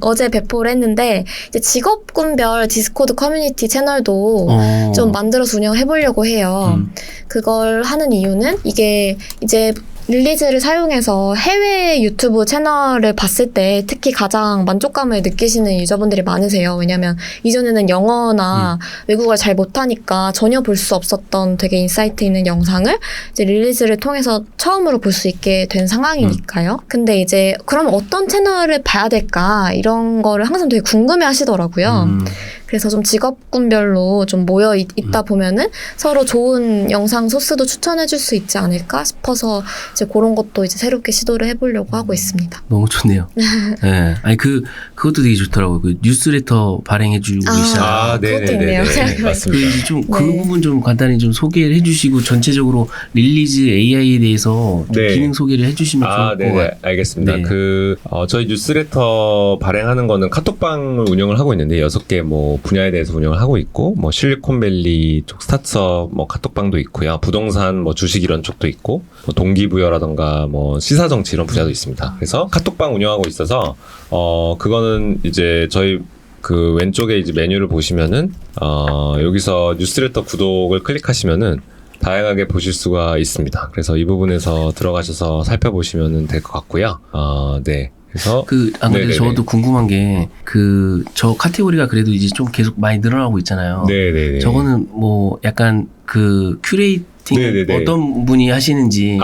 어제 배포를 했는데 이제 직업군별 디스코드 커뮤니티 채널도 좀 만들어서 운영해보려고 해요. 그걸 하는 이유는 이게 이제 릴리즈를 사용해서 해외 유튜브 채널을 봤을 때 특히 가장 만족감을 느끼시는 유저분들이 많으세요. 왜냐면 이전에는 영어나 외국어를 잘 못하니까 전혀 볼 수 없었던 되게 인사이트 있는 영상을 이제 릴리즈를 통해서 처음으로 볼 수 있게 된 상황이니까요. 근데 이제 그럼 어떤 채널을 봐야 될까 이런 거를 항상 되게 궁금해 하시더라고요. 그래서 좀 직업군별로 좀 모여 있다 보면은 서로 좋은 영상 소스도 추천해 줄 수 있지 않을까 싶어서 이제 그런 것도 이제 새롭게 시도를 해보려고 하고 있습니다. 너무 좋네요. 네. 아니 그것도 되게 좋더라고요. 그 뉴스레터 발행해주고 계시잖아요. 그것도 있네요. 맞습니다. 그 부분 좀 간단히 좀 소개를 해주시고 전체적으로 릴리즈 AI에 대해서 좀 기능 소개를 해주시면 좋을 것 같아요. 알겠습니다. 네. 저희 뉴스레터 발행하는 거는 카톡방을 운영을 하고 있는데 6개 뭐 분야에 대해서 운영을 하고 있고, 뭐 실리콘밸리 쪽 스타트업 뭐 카톡방도 있고요. 부동산 뭐 주식 이런 쪽도 있고, 뭐 동기부여라던가 뭐 시사정치 이런 분야도 있습니다. 그래서 카톡방 운영하고 있어서 그거는 이제 저희 그 왼쪽에 이제 메뉴를 보시면은 여기서 뉴스레터 구독을 클릭하시면은 다양하게 보실 수가 있습니다. 그래서 이 부분에서 들어가셔서 살펴보시면 될 것 같고요. 네. 그래서 안 그래도 저도 궁금한 게 저 카테고리가 그래도 이제 좀 계속 많이 늘어나고 있잖아요. 네네네. 저거는 뭐 약간 큐레이팅 어떤 분이 하시는지.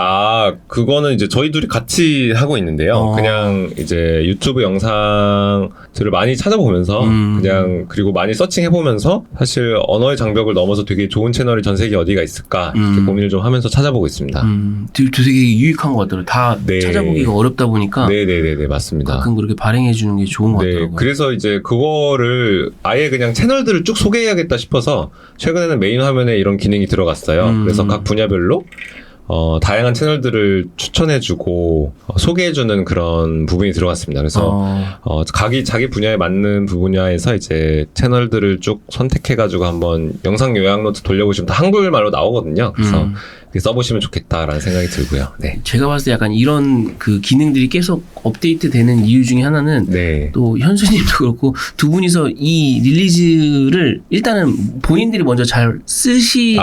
그거는 이제 저희 둘이 같이 하고 있는데요. 그냥 이제 유튜브 영상들을 많이 찾아보면서 그냥 그리고 많이 서칭해보면서 사실 언어의 장벽을 넘어서 되게 좋은 채널이 전 세계에 어디가 있을까 이렇게 고민을 좀 하면서 찾아보고 있습니다. 되게 유익한 것 같더라고요. 다 찾아보기가 어렵다 보니까. 네네네 맞습니다. 가끔 그렇게 발행해주는 게 좋은 것 같더라고요. 그래서 이제 그거를 아예 그냥 채널들을 쭉 소개해야겠다 싶어서 최근에는 메인 화면에 이런 기능이 들어갔어요. 그래서 각 분야별로 다양한 채널들을 추천해주고 소개해주는 그런 부분이 들어갔습니다. 그래서 자기 분야에 맞는 분야에서 이제 채널들을 쭉 선택해가지고 한번 영상 요약 노트 돌려보시면 다 한글말로 나오거든요. 그래서 써보시면 좋겠다라는 생각이 들고요. 네. 제가 봤을 때 약간 이런 그 기능들이 계속 업데이트되는 이유 중에 하나는 또 현수님도 그렇고 두 분이서 이 릴리즈를 일단은 본인들이 먼저 잘 쓰시기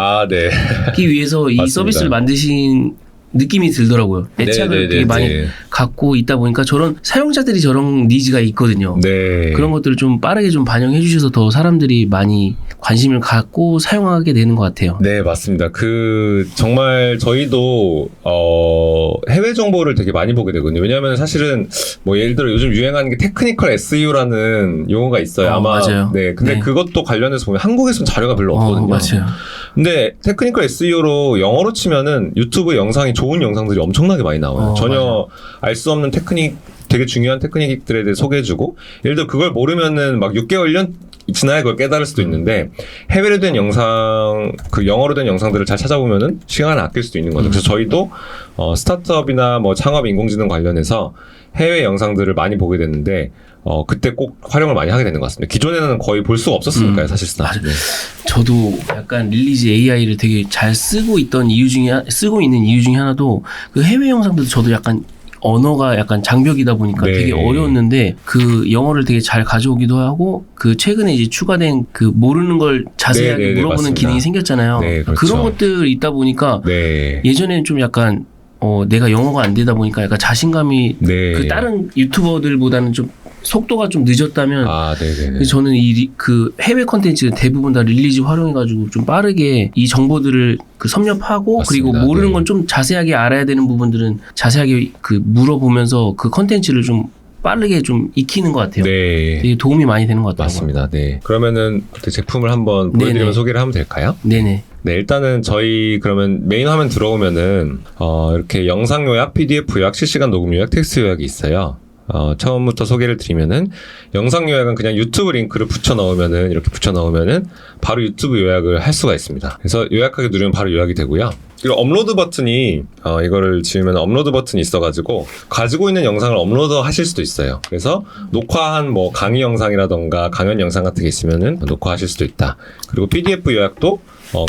위해서 이 맞습니다. 서비스를 만드신 느낌이 들더라고요. 애착을 되게 많이 갖고 있다 보니까 저런 사용자들이 저런 니즈가 있거든요. 그런 것들을 좀 빠르게 좀 반영해 주셔서 더 사람들이 많이 관심을 갖고 사용하게 되는 것 같아요. 네, 맞습니다. 정말 저희도 해외 정보를 되게 많이 보게 되거든요. 왜냐하면 사실은 뭐 예를 들어 요즘 유행하는 게 테크니컬 SEO라는 용어가 있어요. 아마 맞아요. 근데 그것도 관련해서 보면 한국에서는 자료가 별로 없거든요. 맞아요. 근데 테크니컬 SEO로 영어로 치면은 유튜브 영상이 좋은 영상들이 엄청나게 많이 나와요. 전혀 알 수 없는 되게 중요한 테크닉들에 대해 소개해주고, 예를 들어 그걸 모르면은 막 6개월, 1년 지나야 그걸 깨달을 수도 있는데, 해외로 된 영상, 영어로 된 영상들을 잘 찾아보면은 시간을 아낄 수도 있는 거죠. 그래서 저희도 스타트업이나 뭐 창업 인공지능 관련해서 해외 영상들을 많이 보게 됐는데, 그때 꼭 활용을 많이 하게 되는 것 같습니다. 기존에는 거의 볼 수가 없었으니까요, 사실상. 맞아요. 저도 약간 릴리즈 AI를 되게 잘 쓰고 있는 이유 중에 하나도 그 해외 영상들도 저도 약간 언어가 약간 장벽이다 보니까 되게 어려웠는데 그 영어를 되게 잘 가져오기도 하고 최근에 이제 추가된 모르는 걸 자세하게 물어보는 맞습니다. 기능이 생겼잖아요. 그렇죠. 그런 것들이 있다 보니까 예전에는 좀 약간 내가 영어가 안 되다 보니까 약간 자신감이 다른 유튜버들보다는 좀 속도가 좀 늦었다면 저는 해외 콘텐츠 대부분 다 릴리즈 활용해가지고 좀 빠르게 이 정보들을 섭렵하고 맞습니다. 그리고 모르는 건 좀 자세하게 알아야 되는 부분들은 자세하게 물어보면서 그 콘텐츠를 좀 빠르게 좀 익히는 것 같아요. 되게 도움이 많이 되는 것 같아요. 맞습니다. 그러면은 제품을 한번 보여드리면 소개를 하면 될까요? 네네. 일단은 저희 그러면 메인 화면 들어오면은 이렇게 영상 요약, PDF 요약, 실시간 녹음 요약, 텍스트 요약이 있어요. 처음부터 소개를 드리면은 영상 요약은 그냥 유튜브 링크를 붙여 넣으면은 이렇게 붙여 넣으면은 바로 유튜브 요약을 할 수가 있습니다. 그래서 요약하게 누르면 바로 요약이 되고요. 그리고 업로드 버튼이 이거를 지우면 업로드 버튼이 있어가지고 가지고 있는 영상을 업로드 하실 수도 있어요. 그래서 녹화한 뭐 강의 영상이라던가 강연 영상 같은 게 있으면은 녹화하실 수도 있다. 그리고 PDF 요약도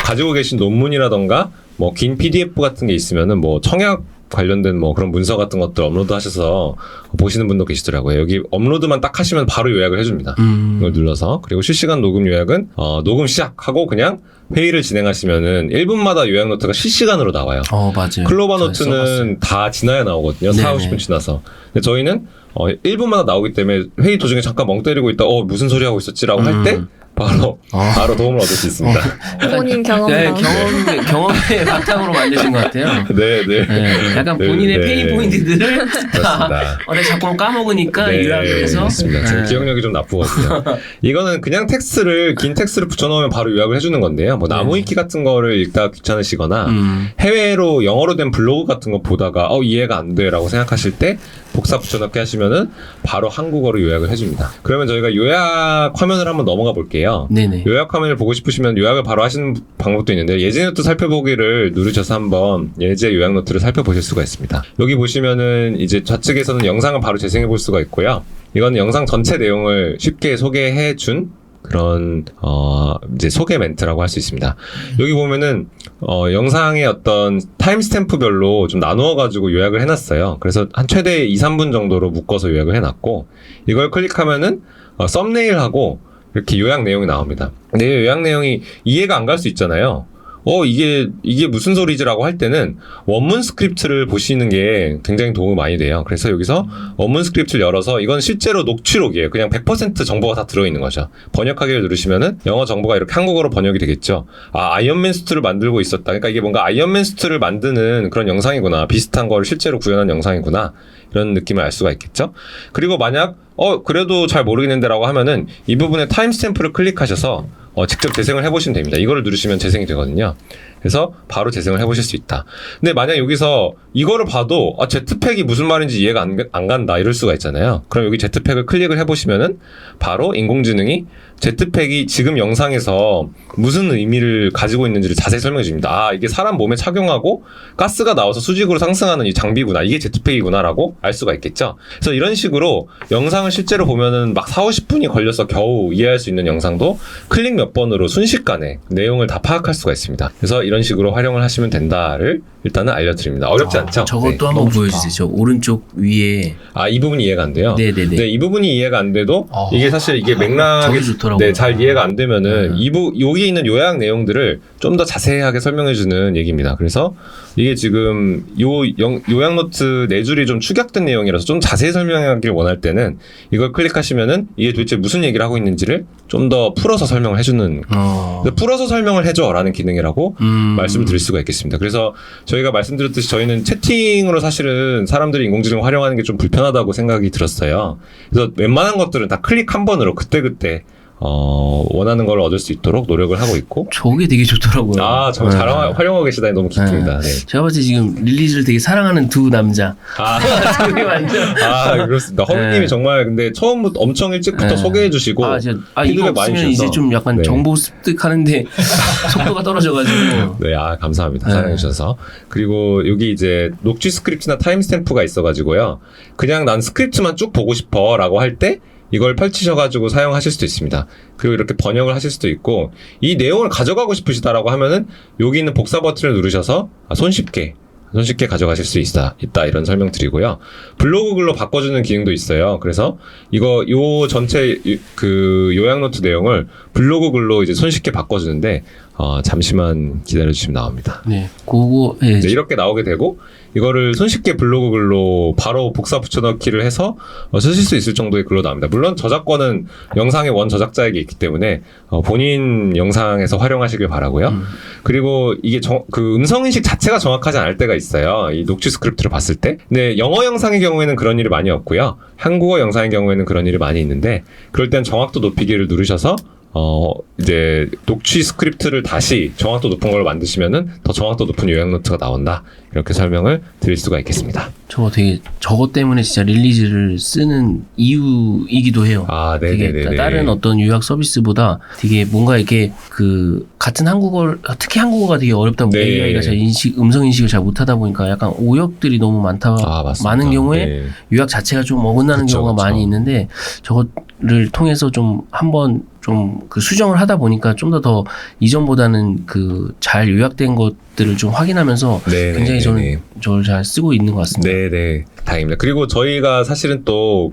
가지고 계신 논문이라던가 뭐 긴 PDF 같은 게 있으면은 뭐 청약 관련된 뭐 그런 문서 같은 것들 업로드 하셔서 보시는 분도 계시더라고요. 여기 업로드만 딱 하시면 바로 요약을 해줍니다. 이걸 눌러서. 그리고 실시간 녹음 요약은 녹음 시작하고 그냥 회의를 진행하시면은 1분마다 요약 노트가 실시간으로 나와요. 맞아요. 클로바 잘 노트는 써봤어요. 다 지나야 나오거든요. 4, 네네. 50분 지나서. 근데 저희는 1분마다 나오기 때문에 회의 도중에 잠깐 멍 때리고 있다 무슨 소리 하고 있었지라고 할 때 바로 도움을 얻을 수 있습니다. 본인 경험 네, 나오는 경험의 바탕으로 만드신 것 같아요. 네. 네, 약간 본인의 네. 페인 포인트들을 다 그렇습니다. 내가 자꾸 까먹으니까 요약을 해서 맞습니다. 지금 기억력이 좀 나쁘거든요. 이거는 그냥 긴 텍스트를 붙여넣으면 바로 요약을 해주는 건데요. 뭐 나무위키 같은 거를 읽다가 귀찮으시거나 해외로 영어로 된 블로그 같은 거 보다가 이해가 안 돼라고 생각하실 때 복사 붙여넣기 하시면은 바로 한국어로 요약을 해줍니다. 그러면 저희가 요약 화면을 한번 넘어가 볼게요. 네네. 요약 화면을 보고 싶으시면 요약을 바로 하시는 방법도 있는데 예제 노트 살펴보기를 누르셔서 한번 예제 요약 노트를 살펴보실 수가 있습니다. 여기 보시면은 이제 좌측에서는 영상을 바로 재생해 볼 수가 있고요. 이건 영상 전체 내용을 쉽게 소개해 준 그런 이제 소개 멘트라고 할 수 있습니다. 여기 보면은 영상의 어떤 타임스탬프별로 좀 나누어 가지고 요약을 해놨어요. 그래서 한 최대 2-3분 정도로 묶어서 요약을 해놨고 이걸 클릭하면은 썸네일하고 이렇게 요약 내용이 나옵니다. 근데 요약 내용이 이해가 안 갈 수 있잖아요. 이게 무슨 소리지라고 할 때는 원문 스크립트를 보시는 게 굉장히 도움이 많이 돼요. 그래서 여기서 원문 스크립트를 열어서 이건 실제로 녹취록이에요. 그냥 100% 정보가 다 들어있는 거죠. 번역하기를 누르시면은 영어 정보가 이렇게 한국어로 번역이 되겠죠. 아이언맨 수트를 만들고 있었다. 그러니까 이게 뭔가 아이언맨 수트를 만드는 그런 영상이구나. 비슷한 거를 실제로 구현한 영상이구나. 이런 느낌을 알 수가 있겠죠. 그리고 만약 그래도 잘 모르겠는데라고 하면은 이 부분에 타임스탬프를 클릭하셔서 직접 재생을 해보시면 됩니다. 이거를 누르시면 재생이 되거든요. 그래서 바로 재생을 해보실 수 있다. 근데 만약 여기서 이거를 봐도 제트팩이 무슨 말인지 이해가 안 간다 이럴 수가 있잖아요. 그럼 여기 제트팩을 클릭을 해보시면은 바로 인공지능이 제트팩이 지금 영상에서 무슨 의미를 가지고 있는지를 자세히 설명해 줍니다. 이게 사람 몸에 착용하고 가스가 나와서 수직으로 상승하는 이 장비구나. 이게 제트팩이구나 라고 알 수가 있겠죠. 그래서 이런 식으로 영상을 실제로 보면은 막 4-50분이 걸려서 겨우 이해할 수 있는 영상도 클릭 몇 번으로 순식간에 내용을 다 파악할 수가 있습니다. 그래서 이런 식으로 활용을 하시면 된다를 일단은 알려드립니다. 어렵지 않죠? 저것도 네. 한번 보여주세요. 저 오른쪽 위에. 이 부분이 이해가 안 돼요? 네네네. 네, 이 부분이 이해가 안 돼도 이게 사실 이게 맥락이 저게 좋더라고요. 잘 이해가 안 되면은 여기 있는 요약 내용들을 좀 더 자세하게 설명해주는 얘기입니다. 그래서 이게 지금 요약 노트 4줄이 좀 축약된 내용이라서 좀 자세히 설명하길 원할 때는 이걸 클릭하시면은 이게 도대체 무슨 얘기를 하고 있는지를 좀 더 풀어서 설명을 해주는 풀어서 설명을 해줘라는 기능이라고 말씀드릴 수가 있겠습니다. 그래서 저희가 말씀드렸듯이 저희는 채팅으로 사실은 사람들이 인공지능을 활용하는 게 좀 불편하다고 생각이 들었어요. 그래서 웬만한 것들은 다 클릭 한 번으로 그때그때 원하는 걸 얻을 수 있도록 노력을 하고 있고. 저게 되게 좋더라고요. 정말 잘 활용하고 계시다니 너무 기쁩니다. 네. 제가 봤을 때 지금 릴리즈를 되게 사랑하는 두 남자. 그게 완전. 그렇습니다. 허브님이 정말 근데 처음부터 엄청 일찍부터 소개해 주시고 이거 피드백 많이 없으면 주셔서 이제 좀 약간 정보 습득하는데 속도가 떨어져가지고. 네, 감사합니다. 사랑해 주셔서. 그리고 여기 이제 녹취 스크립트나 타임스탬프가 있어가지고요. 그냥 난 스크립트만 쭉 보고 싶어라고 할 때 이걸 펼치셔가지고 사용하실 수도 있습니다. 그리고 이렇게 번역을 하실 수도 있고 이 내용을 가져가고 싶으시다라고 하면은 여기 있는 복사 버튼을 누르셔서 손쉽게 가져가실 수 있다 이런 설명 드리고요. 블로그 글로 바꿔주는 기능도 있어요. 그래서 요 전체 그 요약 노트 내용을 블로그 글로 이제 손쉽게 바꿔주는데 잠시만 기다려주시면 나옵니다. 네, 그거 네, 이렇게 나오게 되고 이거를 손쉽게 블로그 글로 바로 복사 붙여넣기를 해서 쓰실 수 있을 정도의 글로 나옵니다. 물론 저작권은 영상의 원 저작자에게 있기 때문에 본인 영상에서 활용하시길 바라고요. 그리고 이게 그 음성인식 자체가 정확하지 않을 때가 있어요. 이 녹취 스크립트를 봤을 때. 근데 영어 영상의 경우에는 그런 일이 많이 없고요. 한국어 영상의 경우에는 그런 일이 많이 있는데 그럴 땐 정확도 높이기를 누르셔서 이제 녹취 스크립트를 다시 정확도 높은 걸로 만드시면은 더 정확도 높은 요약 노트가 나온다. 이렇게 설명을 드릴 수가 있겠습니다. 저거 때문에 진짜 릴리즈를 쓰는 이유이기도 해요. 아, 되게 네네네. 다른 어떤 요약 서비스보다 되게 뭔가 이렇게 같은 한국어, 특히 한국어가 되게 어렵다 보니까 네. AI가 잘 음성 인식을 잘 못하다 보니까 약간 오역들이 너무 맞습니다. 많은 경우에 네. 요약 자체가 좀 어긋나는 그쵸, 경우가 그쵸. 많이 있는데 저거를 통해서 좀 한번 좀 수정을 하다 보니까 좀 더 이전보다는 잘 요약된 것들을 좀 확인하면서 네네네네. 굉장히 저를 잘 쓰고 있는 것 같습니다. 네네. 다행입니다. 그리고 저희가 사실은 또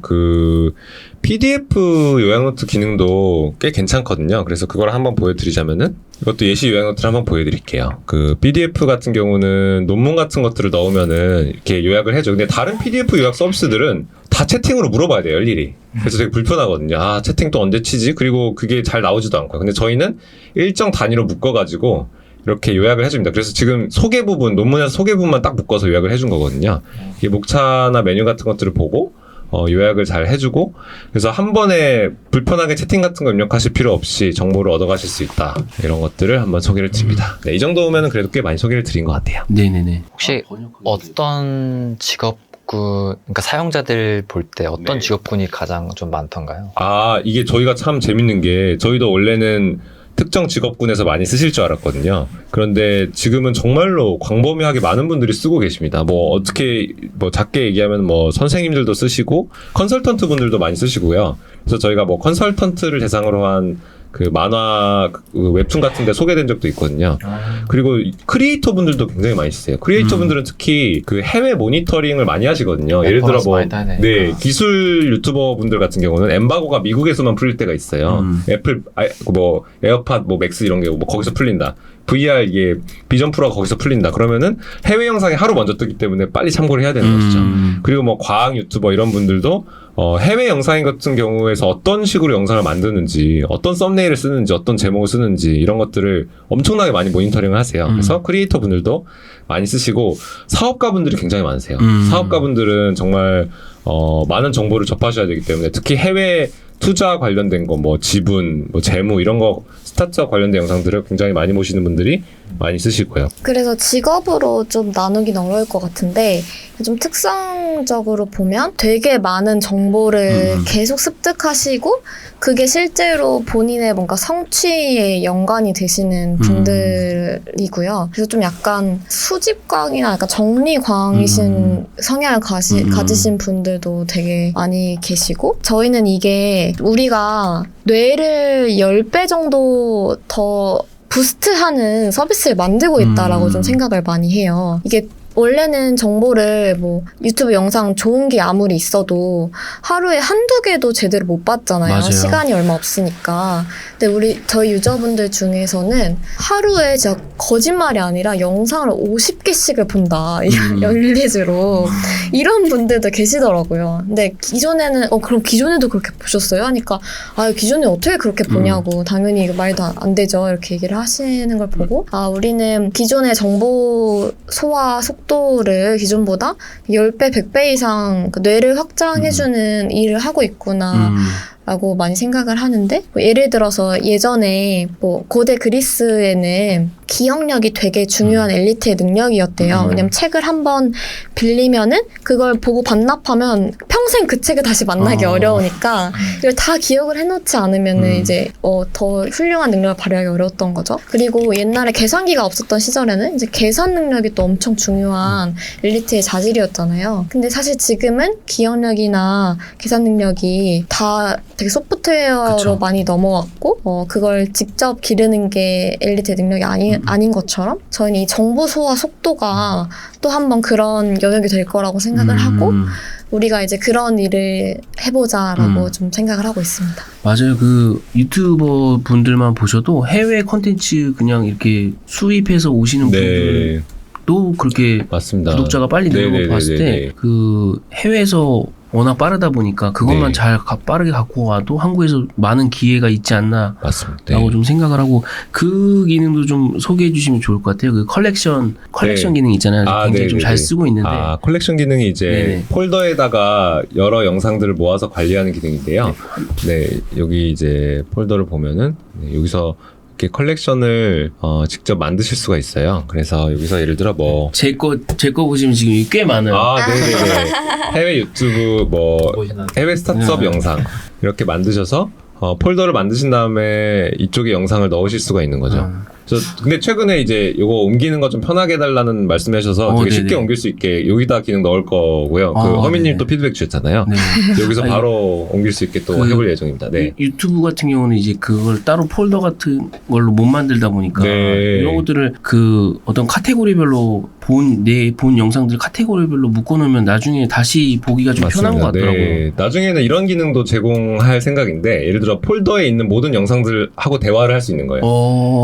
PDF 요약노트 기능도 꽤 괜찮거든요. 그래서 그걸 한번 보여드리자면은 이것도 예시 요약노트를 한번 보여드릴게요. PDF 같은 경우는 논문 같은 것들을 넣으면은 이렇게 요약을 해줘. 근데 다른 PDF 요약 서비스들은 다 채팅으로 물어봐야 돼요, 일일이. 그래서 되게 불편하거든요. 아, 채팅 또 언제 치지? 그리고 그게 잘 나오지도 않고요. 근데 저희는 일정 단위로 묶어가지고 이렇게 요약을 해줍니다. 그래서 지금 소개 부분, 논문에서 소개 부분만 딱 묶어서 요약을 해준 거거든요. 이게 목차나 메뉴 같은 것들을 보고 요약을 잘 해주고, 그래서 한 번에 불편하게 채팅 같은 거 입력하실 필요 없이 정보를 얻어가실 수 있다. 이런 것들을 한번 소개를 드립니다. 네, 이 정도면은 그래도 꽤 많이 소개를 드린 것 같아요. 네네네. 혹시 어떤 그러니까 사용자들 볼 때 어떤 네. 직업군이 가장 좀 많던가요? 아, 이게 저희가 참 재밌는 게 저희도 원래는 특정 직업군에서 많이 쓰실 줄 알았거든요. 그런데 지금은 정말로 광범위하게 많은 분들이 쓰고 계십니다. 작게 얘기하면 선생님들도 쓰시고 컨설턴트 분들도 많이 쓰시고요. 그래서 저희가 컨설턴트를 대상으로 한 만화 웹툰 같은 데 소개된 적도 있거든요. 그리고 크리에이터 분들도 굉장히 많이 쓰세요. 크리에이터 분들은 특히 해외 모니터링을 많이 하시거든요. 예를 들어 기술 유튜버 분들 같은 경우는 엠바고가 미국에서만 풀릴 때가 있어요. 애플 에어팟 맥스 이런 게 거기서 풀린다. VR 이게 비전 프로가 거기서 풀린다. 그러면은 해외 영상이 하루 먼저 뜨기 때문에 빨리 참고를 해야 되는 것이죠. 그리고 과학 유튜버 이런 분들도 해외 영상 같은 경우에서 어떤 식으로 영상을 만드는지, 어떤 썸네일을 쓰는지, 어떤 제목을 쓰는지 이런 것들을 엄청나게 많이 모니터링을 하세요. 그래서 크리에이터 분들도 많이 쓰시고 사업가 분들이 굉장히 많으세요. 사업가 분들은 정말 많은 정보를 접하셔야 되기 때문에 특히 해외 투자 관련된 거, 지분, 재무 이런 거 스타트업 관련된 영상들을 굉장히 많이 보시는 분들이 많이 쓰시고요. 그래서 직업으로 좀 나누긴 어려울 것 같은데 좀 특성적으로 보면 되게 많은 정보를 계속 습득하시고 그게 실제로 본인의 뭔가 성취에 연관이 되시는 분들이고요. 그래서 좀 약간 수집광이나 약간 정리광이신 성향을 가지신 분들도 되게 많이 계시고, 저희는 이게 우리가 뇌를 10배 정도 더 부스트하는 서비스를 만들고 있다라고 좀 생각을 많이 해요. 이게 원래는 정보를 유튜브 영상 좋은 게 아무리 있어도 하루에 한두 개도 제대로 못 봤잖아요. 맞아요. 시간이 얼마 없으니까. 근데 저희 유저분들 중에서는 하루에 진짜 거짓말이 아니라 영상을 50개씩을 본다. 릴리즈로. 이런 분들도 계시더라고요. 근데 기존에는 그럼 기존에도 그렇게 보셨어요? 하니까 기존에 어떻게 그렇게 보냐고. 당연히 이거 말도 안 되죠. 이렇게 얘기를 하시는 걸 보고 우리는 기존의 정보 소화 속도를 기존보다 10배, 100배 이상 뇌를 확장해주는 일을 하고 있구나. 라고 많이 생각을 하는데, 예를 들어서 예전에 고대 그리스에는 기억력이 되게 중요한 엘리트의 능력이었대요. 왜냐면 책을 한번 빌리면은 그걸 보고 반납하면 평생 그 책을 다시 만나기 어려우니까 이걸 다 기억을 해놓지 않으면은 이제 더 훌륭한 능력을 발휘하기 어려웠던 거죠. 그리고 옛날에 계산기가 없었던 시절에는 이제 계산 능력이 또 엄청 중요한 엘리트의 자질이었잖아요. 근데 사실 지금은 기억력이나 계산 능력이 다 되게 소프트웨어로 그쵸. 많이 넘어왔고 그걸 직접 기르는 게 엘리트의 능력이 아닌 것처럼 저희는 이 정보 소화 속도가 또 한 번 그런 영역이 될 거라고 생각을 하고 우리가 이제 그런 일을 해보자라고 좀 생각을 하고 있습니다. 맞아요. 유튜버 분들만 보셔도 해외 콘텐츠 그냥 이렇게 수입해서 오시는 분들 또 그렇게 맞습니다. 구독자가 빨리 늘는 거 봤을 때 해외에서 워낙 빠르다 보니까 그것만 네. 잘 빠르게 갖고 와도 한국에서 많은 기회가 있지 않나라고 맞습니다. 좀 생각을 하고 그 기능도 좀 소개해 주시면 좋을 것 같아요. 그 컬렉션 기능 있잖아요. 굉장히 좀 잘 쓰고 있는데 콜렉션 기능이 이제 네네. 폴더에다가 여러 영상들을 모아서 관리하는 기능인데요. 네, 여기 이제 폴더를 보면은 여기서 이렇게 컬렉션을 직접 만드실 수가 있어요. 그래서 여기서 예를 들어 뭐 제 거 보시면 지금 꽤 많아요. 네네네. 해외 유튜브 해외 스타트업 영상 이렇게 만드셔서 폴더를 만드신 다음에 이쪽에 영상을 넣으실 수가 있는 거죠. 근데 최근에 이제 요거 옮기는 거 좀 편하게 해달라는 말씀하셔서 되게 쉽게 네네. 옮길 수 있게 여기다 기능 넣을 거고요. 허민님 네네. 또 피드백 주셨잖아요. 네. 여기서 바로 옮길 수 있게 또 해볼 예정입니다. 네. 유튜브 같은 경우는 이제 그걸 따로 폴더 같은 걸로 못 만들다 보니까 네. 이런 것들을 어떤 카테고리별로 본 영상들 카테고리별로 묶어놓으면 나중에 다시 보기가 좀 편한 것 같더라고요. 네. 나중에는 이런 기능도 제공할 생각인데 예를 들어 폴더에 있는 모든 영상들하고 대화를 할 수 있는 거예요.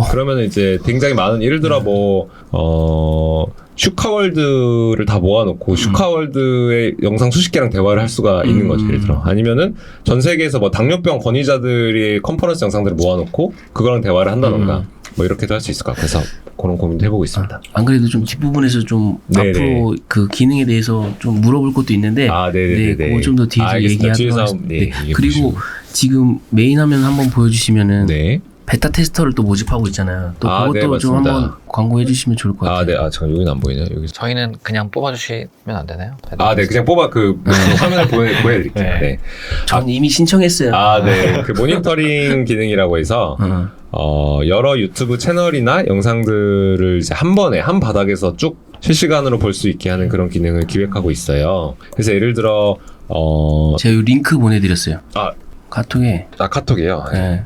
그러면 이제 굉장히 많은 예를 들어 슈카월드를 다 모아놓고 슈카월드의 영상 수십 개랑 대화를 할 수가 있는 거죠. 예를 들어 아니면은 전 세계에서 당뇨병 권위자들의 컨퍼런스 영상들을 모아놓고 그거랑 대화를 한다던가 이렇게도 할 수 있을 것 같아서 그런 고민도 해보고 있습니다. 안 그래도 좀 뒷부분에서 좀 네네. 앞으로 그 기능에 대해서 좀 물어볼 것도 있는데 네네네. 그거 좀 더 뒤에서 얘기하도록 하겠습니다. 그리고 지금 메인 화면 한번 보여주시면은 베타 테스터를 또 모집하고 있잖아요. 또 그것도 좀 한번 광고해 주시면 좋을 것 같아요. 잠깐 여기는 안 보이네요. 여기 저희는 그냥 뽑아주시면 안 되나요? 네, 그냥 뽑아 화면을 보여드릴게요. 네. 전 이미 신청했어요. 네. 그 모니터링 기능이라고 해서 여러 유튜브 채널이나 영상들을 이제 한 번에 한 바닥에서 쭉 실시간으로 볼 수 있게 하는 그런 기능을 기획하고 있어요. 그래서 예를 들어 제가 링크 보내드렸어요. 카톡에. 카톡이요. 네.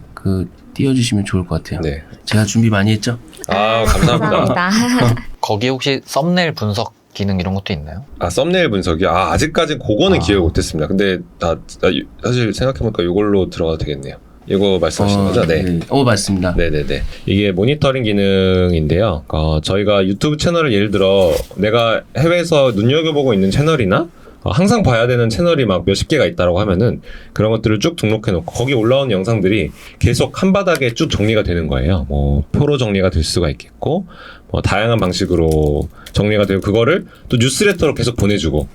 띄워주시면 좋을 것 같아요. 네. 제가 준비 많이 했죠? 감사합니다. 거기 혹시 썸네일 분석 기능 이런 것도 있나요? 썸네일 분석이요? 아직까지 그거는 기획 못했습니다. 근데 사실 생각해보니까 이걸로 들어가도 되겠네요. 이거 말씀하시는 거죠? 네. 맞습니다. 네네네. 이게 모니터링 기능인데요. 저희가 유튜브 채널을 예를 들어 내가 해외에서 눈여겨보고 있는 채널이나 항상 봐야 되는 채널이 막 몇십 개가 있다라고 하면은 그런 것들을 쭉 등록해놓고 거기 올라온 영상들이 계속 한 바닥에 쭉 정리가 되는 거예요. 표로 정리가 될 수가 있겠고, 다양한 방식으로 정리가 되고 그거를 또 뉴스레터로 계속 보내주고,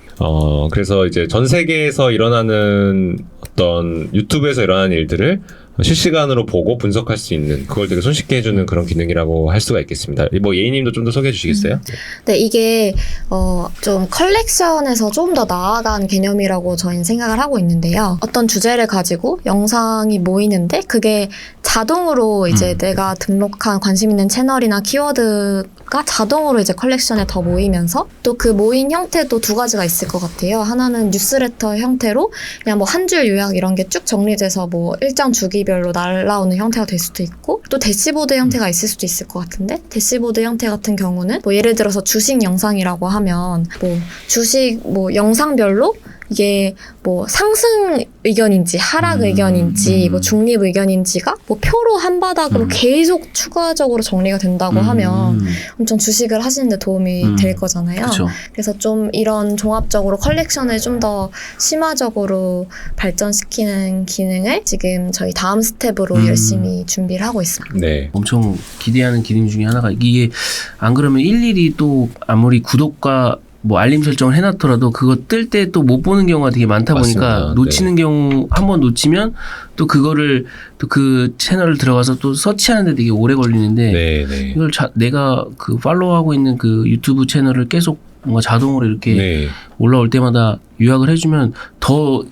그래서 이제 전 세계에서 일어나는 어떤 유튜브에서 일어나는 일들을 실시간으로 보고 분석할 수 있는 그걸 되게 손쉽게 해주는 그런 기능이라고 할 수가 있겠습니다. 예인님도 좀 더 소개해 주시겠어요? 네, 이게 좀 컬렉션에서 좀 더 나아간 개념이라고 저희는 생각을 하고 있는데요. 어떤 주제를 가지고 영상이 모이는데 그게 자동으로 이제 내가 등록한 관심 있는 채널이나 키워드가 자동으로 이제 컬렉션에 더 모이면서 또 그 모인 형태도 두 가지가 있을 것 같아요. 하나는 뉴스레터 형태로 그냥 한 줄 요약 이런 게 쭉 정리돼서 일정 주기별로 날라오는 형태가 될 수도 있고 또 대시보드 형태가 있을 수도 있을 것 같은데 대시보드 형태 같은 경우는 예를 들어서 주식 영상이라고 하면 주식 영상별로 이게 상승 의견인지 하락 의견인지 중립 의견인지가 표로 한 바닥으로 계속 추가적으로 정리가 된다고 하면 엄청 주식을 하시는데 도움이 될 거잖아요. 그쵸. 그래서 좀 이런 종합적으로 컬렉션을 좀 더 심화적으로 발전시키는 기능을 지금 저희 다음 스텝으로 열심히 준비를 하고 있습니다. 네. 엄청 기대하는 기능 중에 하나가 이게 안 그러면 일일이 또 아무리 구독과 알림 설정을 해놨더라도 그거 뜰 때 또 못 보는 경우가 되게 많다 보니까 맞습니다. 놓치는 경우 한번 놓치면 또 그거를 또 그 채널을 들어가서 또 서치하는데 되게 오래 걸리는데 이걸 내가 팔로우하고 있는 그 유튜브 채널을 계속 뭔가 자동으로 이렇게 올라올 때마다 요약을 해주면 더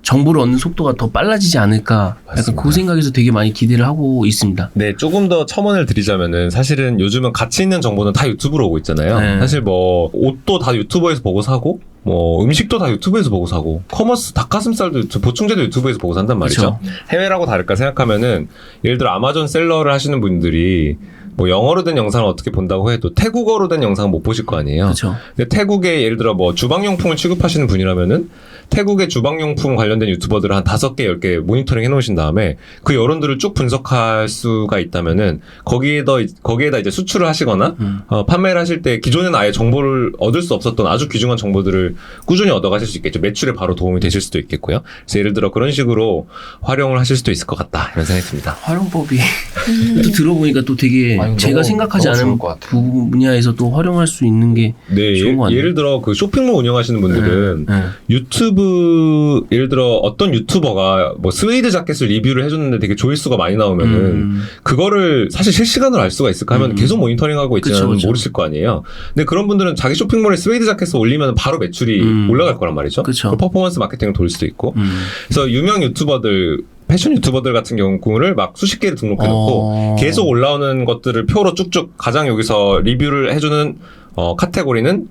정보를 얻는 속도가 더 빨라지지 않을까. 약간 그 생각에서 되게 많이 기대를 하고 있습니다. 네, 조금 더 첨언을 드리자면은 사실은 요즘은 가치 있는 정보는 다 유튜브로 오고 있잖아요. 네. 사실 옷도 다 유튜브에서 보고 사고, 음식도 다 유튜브에서 보고 사고, 커머스 닭가슴살도 보충제도 유튜브에서 보고 산단 말이죠. 그쵸. 해외라고 다를까 생각하면은 예를 들어 아마존 셀러를 하시는 분들이 뭐 영어로 된 영상을 어떻게 본다고 해도 태국어로 된 영상은 못 보실 거 아니에요. 그렇죠. 근데 태국에 예를 들어 뭐 주방용품을 취급하시는 분이라면은 태국의 주방용품 관련된 유튜버들을 한 5개, 10개 모니터링 해놓으신 다음에 그 여론들을 쭉 분석할 수가 있다면은 거기에다 이제 수출을 하시거나 판매를 하실 때 기존에는 아예 정보를 얻을 수 없었던 아주 귀중한 정보들을 꾸준히 얻어가실 수 있겠죠. 매출에 바로 도움이 되실 수도 있겠고요. 그래서 예를 들어 그런 식으로 활용을 하실 수도 있을 것 같다 이런 생각이 듭니다. 활용법이 또 들어보니까 또 되게 아니, 제가 너무 생각하지 좋을 않은 것 같아요. 분야에서 또 활용할 수 있는 게 네, 좋은 것 같네요. 예를 들어 그 쇼핑몰 운영하시는 분들은 네. 유튜브 예를 들어 어떤 유튜버가 뭐 스웨이드 자켓을 리뷰를 해줬는데 되게 조회수가 많이 나오면은 그거를 사실 실시간으로 알 수가 있을까 하면 계속 모니터링하고 있지는 그쵸. 모르실 거 아니에요. 근데 그런 분들은 자기 쇼핑몰에 스웨이드 자켓을 올리면 바로 매출이 올라갈 거란 말이죠. 그쵸. 그 퍼포먼스 마케팅을 돌릴 수도 있고. 그래서 유명 유튜버들 패션 유튜버들 같은 경우를 막 수십 개를 등록해놓고 계속 올라오는 것들을 표로 쭉쭉 가장 여기서 리뷰를 해주는 카테고리는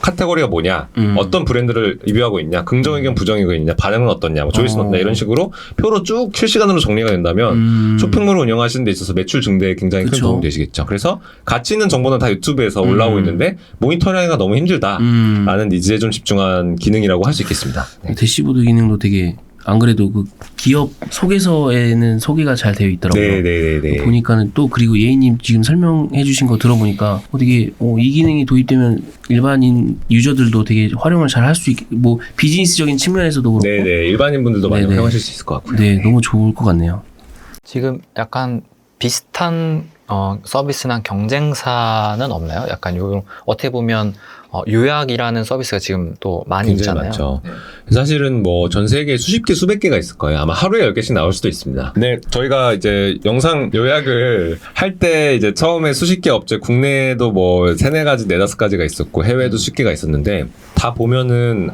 카테고리가 뭐냐, 어떤 브랜드를 리뷰하고 있냐, 긍정 의견, 부정 의견 있냐, 반응은 어떻냐, 뭐 조회수는 어떠냐 이런 식으로 표로 쭉 실시간으로 정리가 된다면 쇼핑몰을 운영하시는 데 있어서 매출 증대에 굉장히 큰 그쵸. 도움이 되시겠죠. 그래서 가치 있는 정보는 다 유튜브에서 올라오고 있는데 모니터링하기가 너무 힘들다라는 니즈에 좀 집중한 기능이라고 할 수 있겠습니다. 네. 대시보드 기능도 되게 안 그래도 그 기업 소개서에는 소개가 잘 되어 있더라고요. 네네네. 보니까는 또 그리고 예인님 지금 설명해 주신 거 들어보니까 되게 이 기능이 도입되면 일반인 유저들도 되게 활용을 잘 할 수 있게 뭐 비즈니스적인 측면에서도 그렇고 네네. 일반인 분들도 많이 네네. 활용하실 수 있을 것 같고요. 네 너무 좋을 것 같네요. 지금 약간 비슷한 서비스나 경쟁사는 없나요? 약간 요 어떻게 보면 요약이라는 서비스가 지금 또 많이 굉장히 있잖아요. 많죠. 사실은 뭐 전 세계에 수십 개, 수백 개가 있을 거예요. 아마 하루에 10개씩 나올 수도 있습니다. 근데 저희가 이제 영상 요약을 할 때 이제 처음에 수십 개 업체, 국내에도 뭐 3-4가지, 4-5가지가 있었고 해외에도 수십 개가 있었는데 다 보면은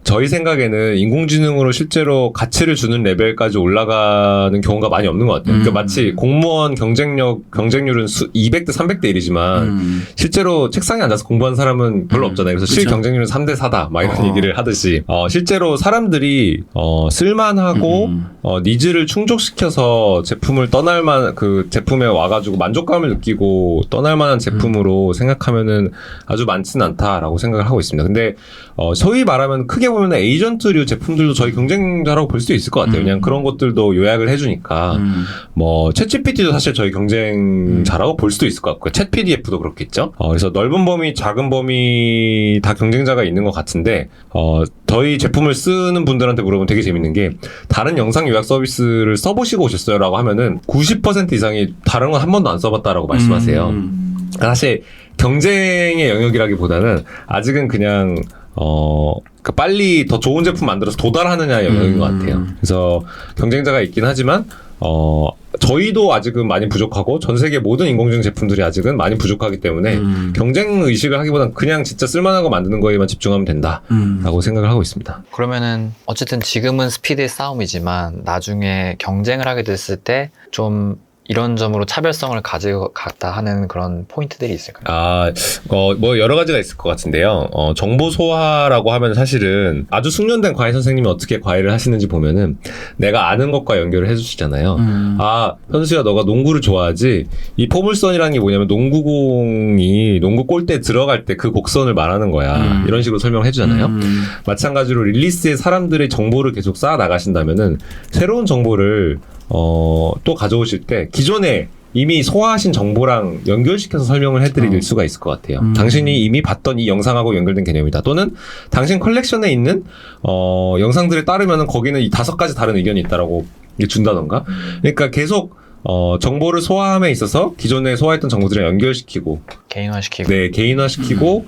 저희 생각에는 인공지능으로 실제로 가치를 주는 레벨까지 올라가는 경우가 많이 없는 것 같아요. 그러니까 마치 공무원 경쟁률은 200대 300대 1이지만 실제로 책상에 앉아서 공부하는 사람은 별로 없잖아요. 그래서 실 그쵸. 경쟁률은 3대 4다 막 이런 얘기를 하듯이 실제로 사람들이 쓸만하고 니즈를 충족시켜서 제품을 떠날 만 그 제품에 와가지고 만족감을 느끼고 떠날 만한 제품으로 생각하면은 아주 많지는 않다라고 생각을 하고 있습니다. 근데 소위 말하면 크게 보면 에이전트류 제품들도 저희 경쟁자라고 볼 수도 있을 것 같아요. 그냥 그런 것들도 요약을 해주니까 뭐 챗GPT도 사실 저희 경쟁자라고 볼 수도 있을 것 같고요. 챗PDF도 그렇겠죠. 그래서 넓은 범위, 작은 범위 다 경쟁자가 있는 것 같은데 저희 제품을 쓰는 분들한테 물어보면 되게 재밌는 게 다른 영상 요약 서비스를 써보시고 오셨어요라고 하면은 90% 이상이 다른 건 한 번도 안 써봤다라고 말씀하세요. 사실 경쟁의 영역이라기보다는 아직은 그냥 빨리 더 좋은 제품 만들어서 도달하느냐의 영역인 것 같아요. 그래서 경쟁자가 있긴 하지만 저희도 아직은 많이 부족하고 전 세계 모든 인공지능 제품들이 아직은 많이 부족하기 때문에 경쟁 의식을 하기보다는 그냥 진짜 쓸만한 거 만드는 거에만 집중하면 된다라고 생각을 하고 있습니다. 그러면은 어쨌든 지금은 스피드의 싸움이지만 나중에 경쟁을 하게 됐을 때 좀 이런 점으로 차별성을 가져갔다 하는 그런 포인트들이 있을까요? 뭐 여러 가지가 있을 것 같은데요. 정보 소화라고 하면 사실은 아주 숙련된 과외 선생님이 어떻게 과외를 하시는지 보면은 내가 아는 것과 연결을 해주시잖아요. 현수야 너가 농구를 좋아하지? 이 포물선이라는 게 뭐냐면 농구공이 농구 골대에 들어갈 때 그 곡선을 말하는 거야. 이런 식으로 설명을 해주잖아요. 마찬가지로 릴리스에 사람들의 정보를 계속 쌓아 나가신다면은 새로운 정보를 또 가져오실 때 기존에 이미 소화하신 정보랑 연결시켜서 설명을 해드릴 수가 있을 것 같아요. 당신이 이미 봤던 이 영상하고 연결된 개념이다. 또는 당신 컬렉션에 있는 영상들에 따르면 거기는 이 5가지 다른 의견이 있다라고 준다던가. 그러니까 계속 정보를 소화함에 있어서 기존에 소화했던 정보들을 연결시키고 개인화시키고. 네, 개인화시키고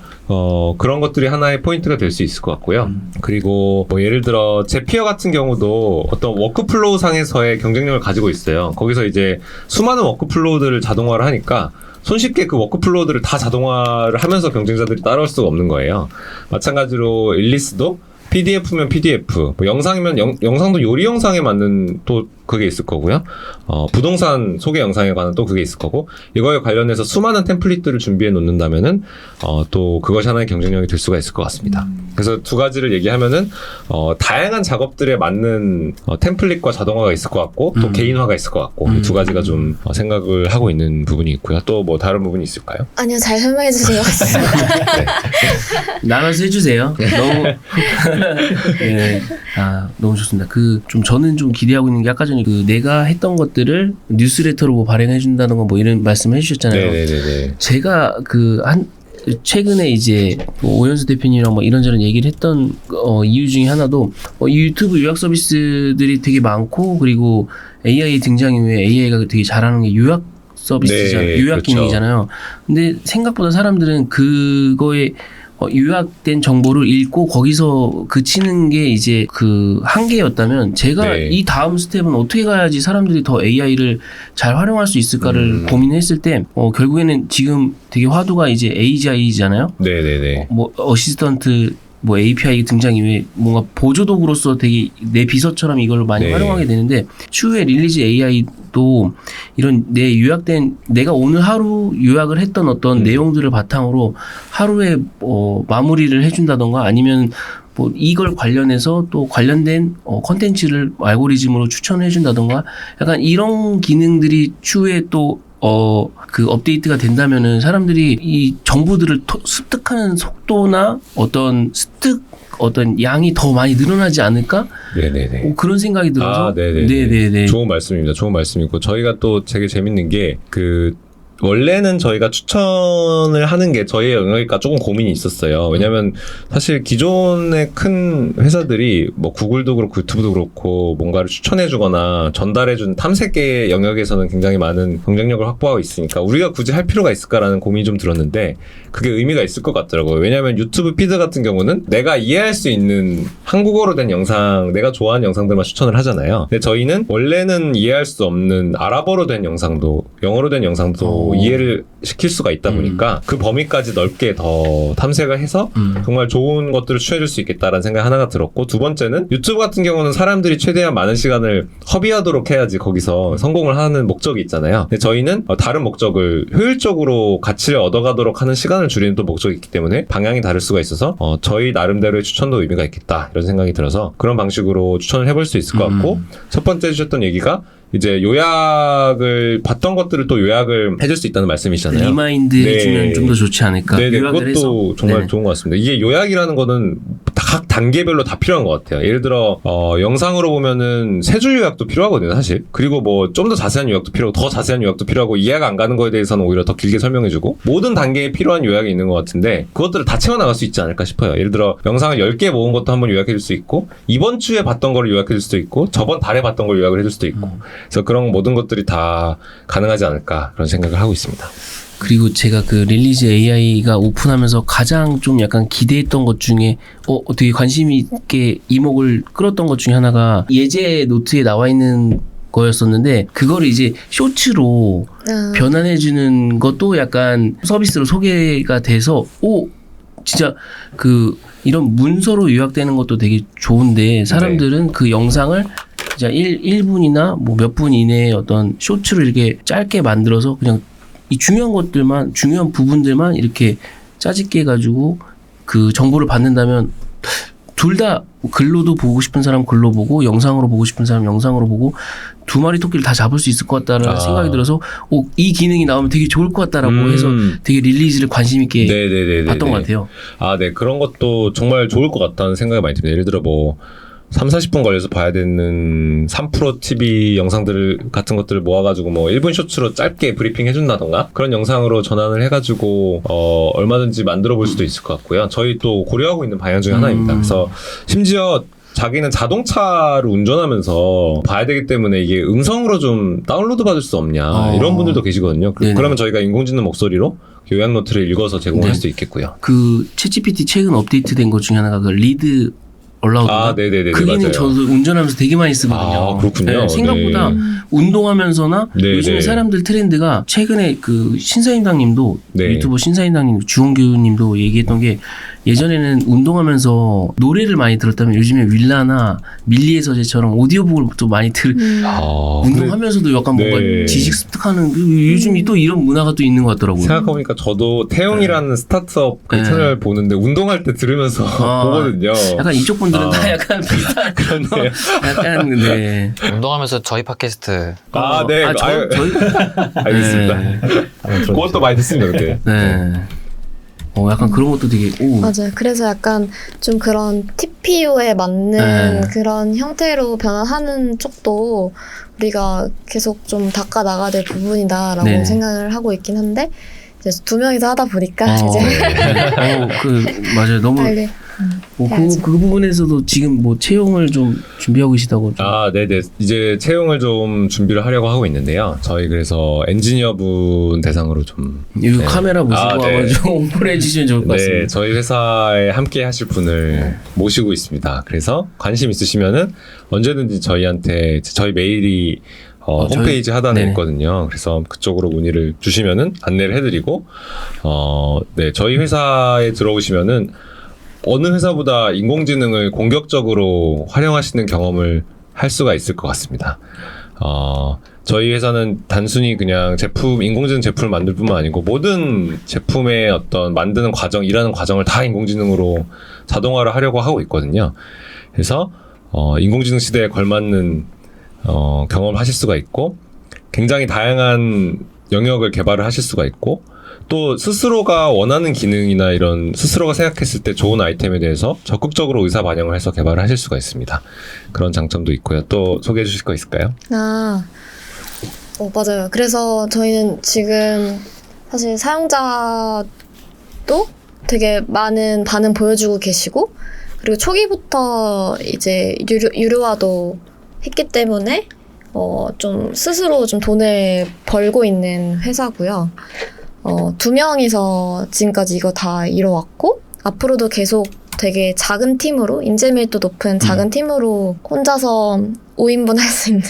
그런 것들이 하나의 포인트가 될 수 있을 것 같고요. 그리고 뭐 예를 들어 제피어 같은 경우도 어떤 워크플로우 상에서의 경쟁력을 가지고 있어요. 거기서 이제 수많은 워크플로우들을 자동화를 하니까 손쉽게 그 워크플로우들을 다 자동화를 하면서 경쟁자들이 따라올 수가 없는 거예요. 마찬가지로 일리스도 PDF면 PDF, 뭐 영상이면 영상도 요리 영상에 맞는 또 그게 있을 거고요. 부동산 소개 영상에 관한 또 그게 있을 거고, 이거에 관련해서 수많은 템플릿들을 준비해 놓는다면은 또 그것이 하나의 경쟁력이 될 수가 있을 것 같습니다. 그래서 두 가지를 얘기하면은 다양한 작업들에 맞는 템플릿과 자동화가 있을 것 같고, 또 개인화가 있을 것 같고, 이 두 가지가 좀 생각을 하고 있는 부분이 있고요. 또 뭐 다른 부분이 있을까요? 아니요, 잘 설명해 주신 것 같습니다. 네. 나눠서 해주세요. 너무 네. 너무 좋습니다. 좀 저는 좀 기대하고 있는 게 아까 전에 내가 했던 것들을 뉴스레터로 뭐 발행해 준다는 거 뭐 이런 말씀해 주셨잖아요. 네네네. 제가 최근에 이제 뭐 오연수 대표님이랑 뭐 이런저런 얘기를 했던 이유 중에 하나도 유튜브 요약 서비스들이 되게 많고, 그리고 AI 등장 이후에 AI가 되게 잘하는 게 요약 서비스잖아요. 네, 요약 그렇죠. 기능이잖아요. 근데 생각보다 사람들은 그거에 요약된 정보를 읽고 거기서 그치는 게 이제 그 한계였다면, 제가 네. 이 다음 스텝은 어떻게 가야지 사람들이 더 AI를 잘 활용할 수 있을까를 고민했을 때 결국에는 지금 되게 화두가 이제 AGI잖아요. 네네네. 뭐 어시스턴트 뭐 API 등장 이후에 뭔가 보조 도구로서 되게 내 비서처럼 이걸 많이 네. 활용하게 되는데, 추후에 릴리즈 AI도 이런 내가 오늘 하루 요약을 했던 어떤 내용들을 바탕으로 하루에 마무리를 해준다던가, 아니면 뭐 이걸 관련해서 또 관련된 컨텐츠를 알고리즘으로 추천해 준다던가, 약간 이런 기능들이 추후에 또 그 업데이트가 된다면은 사람들이 이 정보들을 습득하는 속도나 어떤 양이 더 많이 늘어나지 않을까? 네네네. 그런 생각이 들어서. 네네네. 네네네. 좋은 말씀입니다. 좋은 말씀이고, 저희가 또 되게 재밌는 게 원래는 저희가 추천을 하는 게 저희의 영역이니까 조금 고민이 있었어요. 왜냐면 사실 기존의 큰 회사들이 뭐 구글도 그렇고 유튜브도 그렇고 뭔가를 추천해주거나 전달해준 탐색의 영역에서는 굉장히 많은 경쟁력을 확보하고 있으니까 우리가 굳이 할 필요가 있을까라는 고민이 좀 들었는데, 그게 의미가 있을 것 같더라고요. 왜냐면 유튜브 피드 같은 경우는 내가 이해할 수 있는 한국어로 된 영상, 내가 좋아하는 영상들만 추천을 하잖아요. 근데 저희는 원래는 이해할 수 없는 아랍어로 된 영상도, 영어로 된 영상도 이해를 시킬 수가 있다 보니까 그 범위까지 넓게 더 탐색을 해서 정말 좋은 것들을 추천해줄 수 있겠다라는 생각 하나가 들었고, 두 번째는 유튜브 같은 경우는 사람들이 최대한 많은 시간을 허비하도록 해야지 거기서 성공을 하는 목적이 있잖아요. 근데 저희는 다른 목적을 효율적으로 가치를 얻어가도록 하는 시간을 줄이는 또 목적이 있기 때문에 방향이 다를 수가 있어서 저희 나름대로의 추천도 의미가 있겠다, 이런 생각이 들어서 그런 방식으로 추천을 해볼 수 있을 것 같고, 첫 번째 해주셨던 얘기가 이제 요약을 봤던 것들을 또 요약을 해줄 수 있다는 말씀이시잖아요. 리마인드 네. 해주면 좀 더 좋지 않을까. 네네, 요약을 그것도 해서. 정말 네네. 좋은 것 같습니다. 이게 요약이라는 거는 각 단계별로 다 필요한 것 같아요. 예를 들어 영상으로 보면은 세 줄 요약도 필요하거든요, 사실. 그리고 뭐 좀 더 자세한 요약도 필요하고, 더 자세한 요약도 필요하고, 이해가 안 가는 거에 대해서는 오히려 더 길게 설명해주고, 모든 단계에 필요한 요약이 있는 것 같은데 그것들을 다 채워나갈 수 있지 않을까 싶어요. 예를 들어 영상을 10개 모은 것도 한번 요약해줄 수 있고, 이번 주에 봤던 거를 요약해줄 수도 있고, 저번 달에 봤던 걸 요약을 해줄 수도 있고, 그래서 그런 모든 것들이 다 가능하지 않을까, 그런 생각을 하고 있습니다. 그리고 제가 릴리즈 AI가 오픈하면서 가장 좀 약간 기대했던 것 중에 되게 관심 있게 이목을 끌었던 것 중에 하나가 예제 노트에 나와 있는 거였었는데, 그거를 이제 쇼츠로 변환해주는 것도 약간 서비스로 소개가 돼서 진짜 이런 문서로 요약되는 것도 되게 좋은데, 사람들은 그 영상을 진짜 1분이나 뭐 몇 분 이내에 어떤 쇼츠로 이렇게 짧게 만들어서 그냥 이 중요한 것들만, 중요한 부분들만 이렇게 짜집게 해가지고 그 정보를 받는다면, 둘 다 글로도 보고 싶은 사람 글로 보고, 영상으로 보고 싶은 사람 영상으로 보고, 두 마리 토끼를 다 잡을 수 있을 것 같다라는 생각이 들어서 이 기능이 나오면 되게 좋을 것 같다라고 해서 되게 릴리즈를 관심 있게 봤던 것 같아요. 네, 그런 것도 정말 좋을 것 같다는 생각이 많이 듭니다. 예를 들어 뭐 30-40분 걸려서 봐야 되는 3프로 TV 영상들 같은 것들을 모아가지고 뭐 1분 쇼츠로 짧게 브리핑 해준다던가, 그런 영상으로 전환을 해가지고 얼마든지 만들어 볼 수도 있을 것 같고요. 저희 또 고려하고 있는 방향 중에 하나입니다. 그래서 심지어 자기는 자동차를 운전하면서 봐야 되기 때문에 이게 음성으로 좀 다운로드 받을 수 없냐, 이런 분들도 계시거든요. 그러면 저희가 인공지능 목소리로 요약 노트를 읽어서 제공할 수도 있겠고요. 챗GPT 최근 업데이트된 것 중에 하나가 리드 올라오던가. 아, 네네네. 그 기능 맞아요. 저도 운전하면서 되게 많이 쓰거든요. 아, 그렇군요. 네, 생각보다 네. 운동하면서나 네, 요즘에 네. 사람들 트렌드가 최근에 그 신사임당님도 네. 유튜버 신사임당님 주홍규님도 얘기했던 게 예전에는 운동하면서 노래를 많이 들었다면 요즘에 윌라나 밀리의 서재처럼 오디오북을 또 많이 아, 운동하면서도 약간 네. 뭔가 지식 습득하는 요즘 또 이런 문화가 또 있는 것 같더라고요. 생각해보니까 저도 태용이라는 스타트업 그 네. 채널 보는데 운동할 때 들으면서 보거든요. 약간 이쪽 분들은 아. 다 약간 비슷한 그렇네요. 약간 네. 운동하면서 저희 팟캐스트 아, 네. 아유, 저희 알겠습니다. 네. 그것도 많이 듣습니다, 근데. 네. 약간 그런 것도 되게 맞아요. 그래서 약간 좀 그런 TPO에 맞는 네. 그런 형태로 변화하는 쪽도 우리가 계속 좀 닦아 나가야 될 부분이다라고 네. 생각을 하고 있긴 한데 이제 두 명이서 하다 보니까 이제 맞아요. 너무 빨리 해야지. 그 부분에서도 지금 뭐 채용을 좀 준비하고 계시다고 좀. 아, 네네. 이제 채용을 좀 준비를 하려고 하고 있는데요. 저희 그래서 엔지니어분 대상으로 좀. 이 카메라 보시고 네. 아마 좀 홍보를 해주시면 좋을 것 같습니다. 네, 저희 회사에 함께 하실 분을 모시고 있습니다. 그래서 관심 있으시면은 언제든지 저희한테 저희 메일이 홈페이지 하단에 네네. 있거든요. 그래서 그쪽으로 문의를 주시면은 안내를 해드리고, 네, 저희 회사에 들어오시면은 어느 회사보다 인공지능을 공격적으로 활용하시는 경험을 할 수가 있을 것 같습니다. 저희 회사는 단순히 그냥 인공지능 제품을 만들 뿐만 아니고 모든 제품의 어떤 만드는 과정, 일하는 과정을 다 인공지능으로 자동화를 하려고 하고 있거든요. 그래서, 인공지능 시대에 걸맞는, 경험을 하실 수가 있고, 굉장히 다양한 영역을 개발을 하실 수가 있고, 또 스스로가 원하는 기능이나 이런 스스로가 생각했을 때 좋은 아이템에 대해서 적극적으로 의사 반영을 해서 개발을 하실 수가 있습니다. 그런 장점도 있고요. 또 소개해 주실 거 있을까요? 맞아요. 그래서 저희는 지금 사실 사용자도 되게 많은 반응 보여주고 계시고 그리고 초기부터 이제 유료화도 했기 때문에 좀 스스로 좀 돈을 벌고 있는 회사고요. 2명이서 지금까지 이거 다 이뤄왔고 앞으로도 계속 되게 작은 팀으로 인재밀도 높은 작은 팀으로 혼자서 5인분 할 수 있는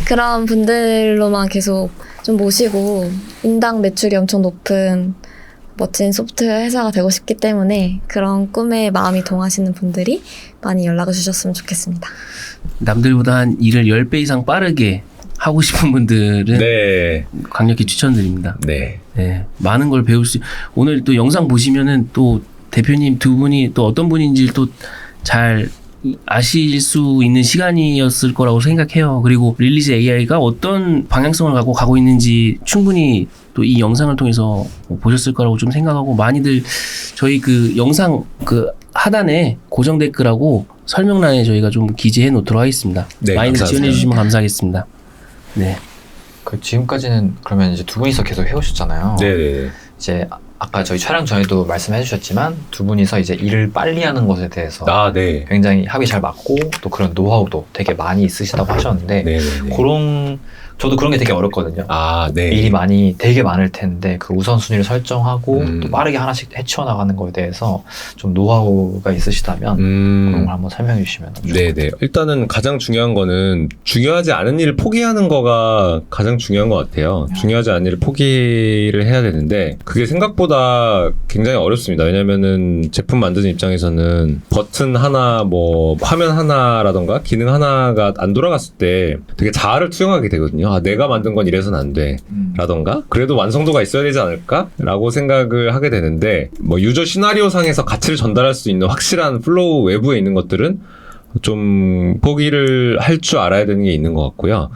그런 분들로만 계속 좀 모시고 인당 매출이 엄청 높은 멋진 소프트웨어 회사가 되고 싶기 때문에 그런 꿈에 마음이 동하시는 분들이 많이 연락을 주셨으면 좋겠습니다. 남들보다 한 일을 10배 이상 빠르게 하고 싶은 분들은 네. 강력히 추천드립니다. 네. 네, 많은 걸 배울 수 오늘 또 영상 보시면은 또 대표님 두 분이 또 어떤 분인지 또 잘 아실 수 있는 시간이었을 거라고 생각해요. 그리고 릴리즈 AI가 어떤 방향성을 갖고 가고 있는지 충분히 또 이 영상을 통해서 보셨을 거라고 좀 생각하고 많이들 저희 그 영상 그 하단에 고정 댓글하고 설명란에 저희가 좀 기재해 놓도록 하겠습니다. 네, 많이들 감사합니다. 지원해 주시면 감사하겠습니다. 네. 지금까지는 그러면 이제 두 분이서 계속 해오셨잖아요. 네네. 이제 아까 저희 촬영 전에도 말씀해 주셨지만 두 분이서 이제 일을 빨리 하는 것에 대해서 아, 네. 굉장히 합이 잘 맞고 또 그런 노하우도 되게 많이 있으시다고 하셨는데 네네네. 저도 그런 게 되게 어렵거든요. 아, 네. 일이 되게 많을 텐데 그 우선순위를 설정하고 또 빠르게 하나씩 헤쳐나가는 거에 대해서 좀 노하우가 있으시다면 그런 걸 한번 설명해 주시면 너무 좋을 것 네네. 일단은 가장 중요한 거는 중요하지 않은 일을 포기하는 거가 가장 중요한 것 같아요. 중요하지 않은 일을 포기를 해야 되는데 그게 생각보다 굉장히 어렵습니다. 왜냐면은 제품 만드는 입장에서는 버튼 하나, 뭐 화면 하나라던가 기능 하나가 안 돌아갔을 때 되게 자아를 투영하게 되거든요. 아, 내가 만든 건 이래서는 안 돼. 라던가 그래도 완성도가 있어야 되지 않을까? 라고 생각을 하게 되는데 뭐 유저 시나리오 상에서 가치를 전달할 수 있는 확실한 플로우 외부에 있는 것들은 좀 포기를 할 줄 알아야 되는 게 있는 것 같고요.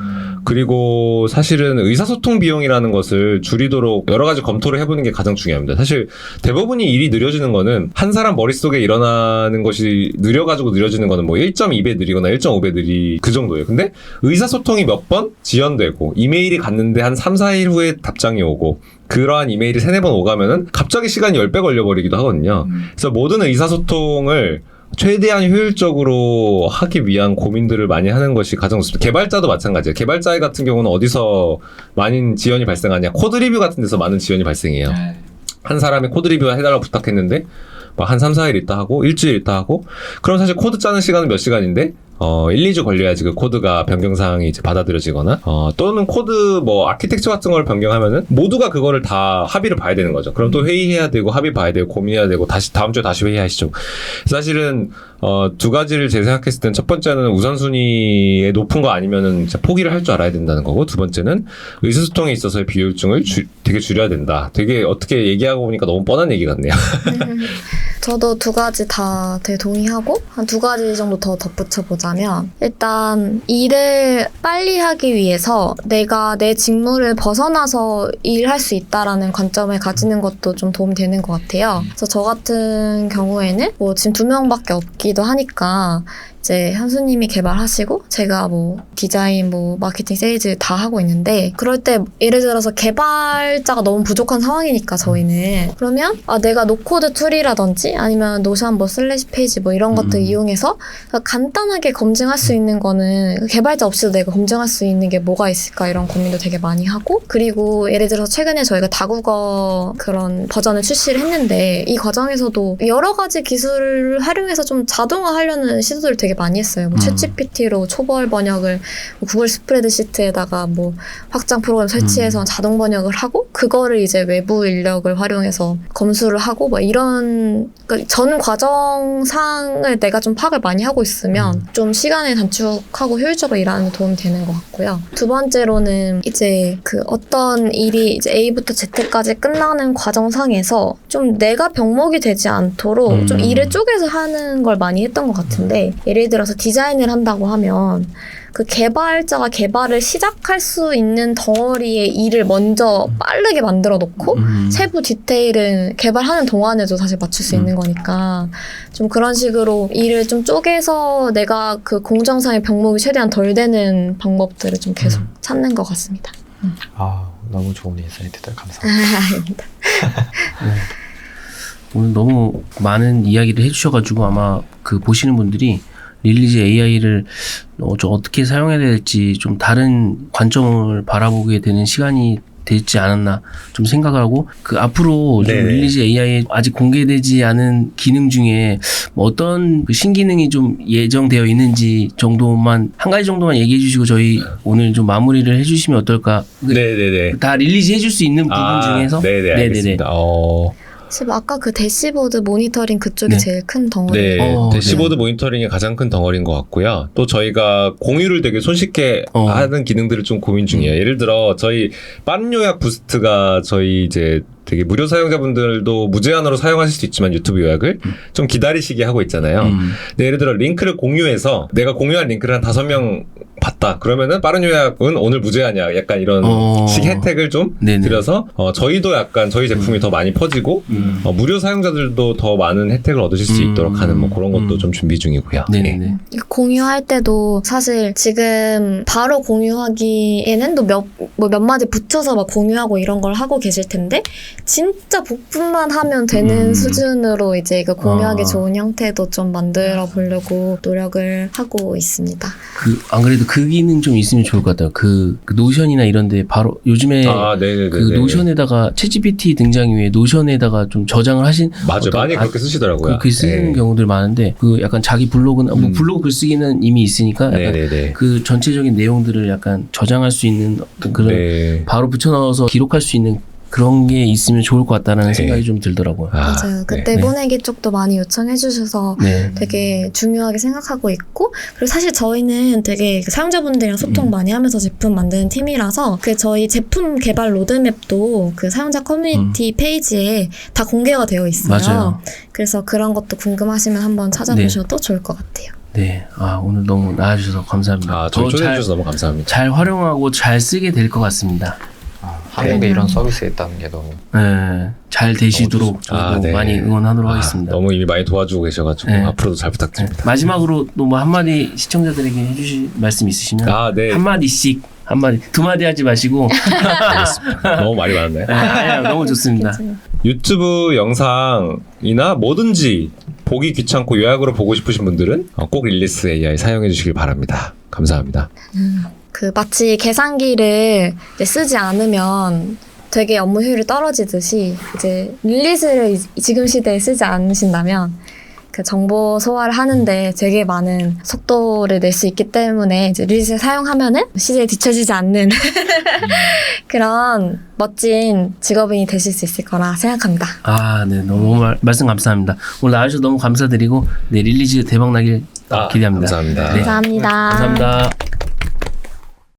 그리고 사실은 의사소통 비용이라는 것을 줄이도록 여러 가지 검토를 해보는 게 가장 중요합니다. 사실 대부분이 일이 느려지는 거는 한 사람 머릿속에 일어나는 것이 느려가지고 느려지는 거는 뭐 1.2배 느리거나 1.5배 느리 그 정도예요. 근데 의사소통이 몇 번 지연되고 이메일이 갔는데 한 3, 4일 후에 답장이 오고 그러한 이메일이 3, 4번 오가면은 갑자기 시간이 10배 걸려버리기도 하거든요. 그래서 모든 의사소통을 최대한 효율적으로 하기 위한 고민들을 많이 하는 것이 가장 좋습니다. 개발자도 마찬가지예요. 개발자 같은 경우는 어디서 많은 지연이 발생하냐. 코드 리뷰 같은 데서 많은 지연이 발생해요. 같아요. 한 사람이 코드 리뷰 해달라고 부탁했는데 막 한 3, 4일 있다 하고 일주일 있다 하고 그럼 사실 코드 짜는 시간은 몇 시간인데 1, 2주 걸려야지 그 코드가 변경사항이 이제 받아들여지거나 또는 코드 뭐 아키텍처 같은 걸 변경하면은 모두가 그거를 다 합의를 봐야 되는 거죠. 그럼 또 회의해야 되고 합의 봐야 되고 고민해야 되고 다시 다음 주에 다시 회의하시죠. 사실은 두 가지를 제 생각했을 땐 첫 번째는 우선순위에 높은 거 아니면은 진짜 포기를 할 줄 알아야 된다는 거고 두 번째는 의사소통에 있어서의 비효율증을 되게 줄여야 된다. 되게 어떻게 얘기하고 보니까 너무 뻔한 얘기 같네요. 저도 두 가지 다 되게 동의하고 한 두 가지 정도 더 덧붙여 보자면 일단 일을 빨리 하기 위해서 내가 내 직무를 벗어나서 일할 수 있다라는 관점을 가지는 것도 좀 도움이 되는 것 같아요. 그래서 저 같은 경우에는 뭐 지금 2명밖에 없기도 하니까 이제 현수님이 개발하시고 제가 뭐 디자인, 뭐 마케팅, 세일즈 다 하고 있는데 그럴 때 예를 들어서 개발자가 너무 부족한 상황이니까 저희는 그러면 내가 노코드 툴이라든지 아니면 노션 뭐 슬래시 페이지 뭐 이런 것들 이용해서 간단하게 검증할 수 있는 거는 개발자 없이도 내가 검증할 수 있는 게 뭐가 있을까 이런 고민도 되게 많이 하고 그리고 예를 들어서 최근에 저희가 다국어 그런 버전을 출시를 했는데 이 과정에서도 여러 가지 기술을 활용해서 좀 자동화하려는 시도들을 되게 많이 했어요. 뭐 챗GPT로 초벌 번역을 뭐 구글 스프레드시트에다가 뭐 확장 프로그램 설치해서 자동 번역을 하고 그거를 이제 외부 인력을 활용해서 검수를 하고 뭐 이런 그러니까 전 과정상을 내가 좀 파악을 많이 하고 있으면 좀 시간을 단축하고 효율적으로 일하는 데 도움이 되는 것 같고요. 두 번째로는 이제 그 어떤 일이 이제 A부터 Z까지 끝나는 과정상에서 좀 내가 병목이 되지 않도록 좀 일을 쪼개서 하는 걸 많이 했던 것 같은데 예를 들어서 디자인을 한다고 하면 그 개발자가 개발을 시작할 수 있는 덩어리의 일을 먼저 빠르게 만들어 놓고 세부 디테일은 개발하는 동안에도 사실 맞출 수 있는 거니까 좀 그런 식으로 일을 좀 쪼개서 내가 그 공정상의 병목이 최대한 덜 되는 방법들을 좀 계속 찾는 것 같습니다. 너무 좋은 인사이트들 감사합니다. 오늘 너무 많은 이야기를 해주셔가지고 아마 그 보시는 분들이 릴리즈 AI를 좀 어떻게 사용해야 될지 좀 다른 관점을 바라보게 되는 시간이 되지 않았나 좀 생각을 하고 그 앞으로 좀 릴리즈 AI 아직 공개되지 않은 기능 중에 뭐 어떤 그 신기능이 좀 예정되어 있는지 정도만 한 가지 정도만 얘기해 주시고 저희 오늘 좀 마무리를 해주시면 어떨까? 네네네. 다 릴리즈 해줄 수 있는 부분 중에서 네네 알겠습니다. 지금 아까 그 대시보드 모니터링 그쪽이 제일 큰 덩어리. 네, 대시보드 모니터링이 가장 큰 덩어리인 것 같고요. 또 저희가 공유를 되게 손쉽게 하는 기능들을 좀 고민 중이에요. 예를 들어 저희 빠른 요약 부스트가 저희 이제 되게 무료 사용자분들도 무제한으로 사용하실 수 있지만 유튜브 요약을 좀 기다리시게 하고 있잖아요. 근데 예를 들어 링크를 공유해서 내가 공유한 링크를 한 5명 봤다. 그러면은 빠른 요약은 오늘 무제한이야. 약간 이런 식 혜택을 좀 드려서 저희도 약간 저희 제품이 더 많이 퍼지고 무료 사용자들도 더 많은 혜택을 얻으실 수 있도록 하는 뭐 그런 것도 좀 준비 중이고요. 네네. 공유할 때도 사실 지금 바로 공유하기에는 또 몇 마디 붙여서 막 공유하고 이런 걸 하고 계실 텐데 진짜 복붙만 하면 되는 수준으로 이제 그 공유하기 좋은 형태도 좀 만들어 보려고 노력을 하고 있습니다. 안 그래도 그 기능 좀 있으면 좋을 것 같아요. 그 노션이나 이런데 바로 요즘에 그 노션에다가 챗GPT 등장 이후에 노션에다가 좀 저장을 하신 맞아요. 많이 그렇게 쓰시더라고요. 그렇게 쓰는 경우들 많은데 그 약간 자기 블로그나 뭐 블로그 글쓰기는 이미 있으니까 약간 그 전체적인 내용들을 약간 저장할 수 있는 어떤 그런 바로 붙여 넣어서 기록할 수 있는 그런 게 있으면 좋을 것 같다는 생각이 좀 들더라고요. 맞아요. 그때 보내기 쪽도 많이 요청해 주셔서 되게 중요하게 생각하고 있고 그리고 사실 저희는 되게 사용자분들이랑 소통 많이 하면서 제품 만드는 팀이라서 그 저희 제품 개발 로드맵도 그 사용자 커뮤니티 페이지에 다 공개가 되어 있어요. 맞아요. 그래서 그런 것도 궁금하시면 한번 찾아보셔도 좋을 것 같아요. 네. 오늘 너무 나와주셔서 감사합니다. 저희 초대해주셔서 너무 감사합니다. 잘 활용하고 잘 쓰게 될 것 같습니다. 한국에 이런 서비스 있다는 게 너무 잘 되시도록 많이 응원하도록 하겠습니다. 너무 이미 많이 도와주고 계셔가지고 앞으로도 잘 부탁드립니다. 마지막으로 또 뭐 한마디 시청자들에게 해주실 말씀 있으시면 한마디씩 한마디 두 마디 하지 마시고 너무 말이 많았나요? 너무 좋습니다. 유튜브 영상이나 뭐든지 보기 귀찮고 요약으로 보고 싶으신 분들은 꼭 릴리즈 AI 사용해 주시길 바랍니다. 감사합니다. 그 마치 계산기를 이제 쓰지 않으면 되게 업무 효율이 떨어지듯이 이제 릴리즈를 지금 시대에 쓰지 않으신다면 그 정보 소화를 하는데 되게 많은 속도를 낼 수 있기 때문에 이제 릴리즈를 사용하면은 시대에 뒤처지지 않는 그런 멋진 직업인이 되실 수 있을 거라 생각합니다. 아, 네. 너무 말씀 감사합니다. 오늘 나와주셔서 너무 감사드리고 네, 릴리즈 대박 나길 기대합니다. 감사합니다. 네. 감사합니다. 감사합니다.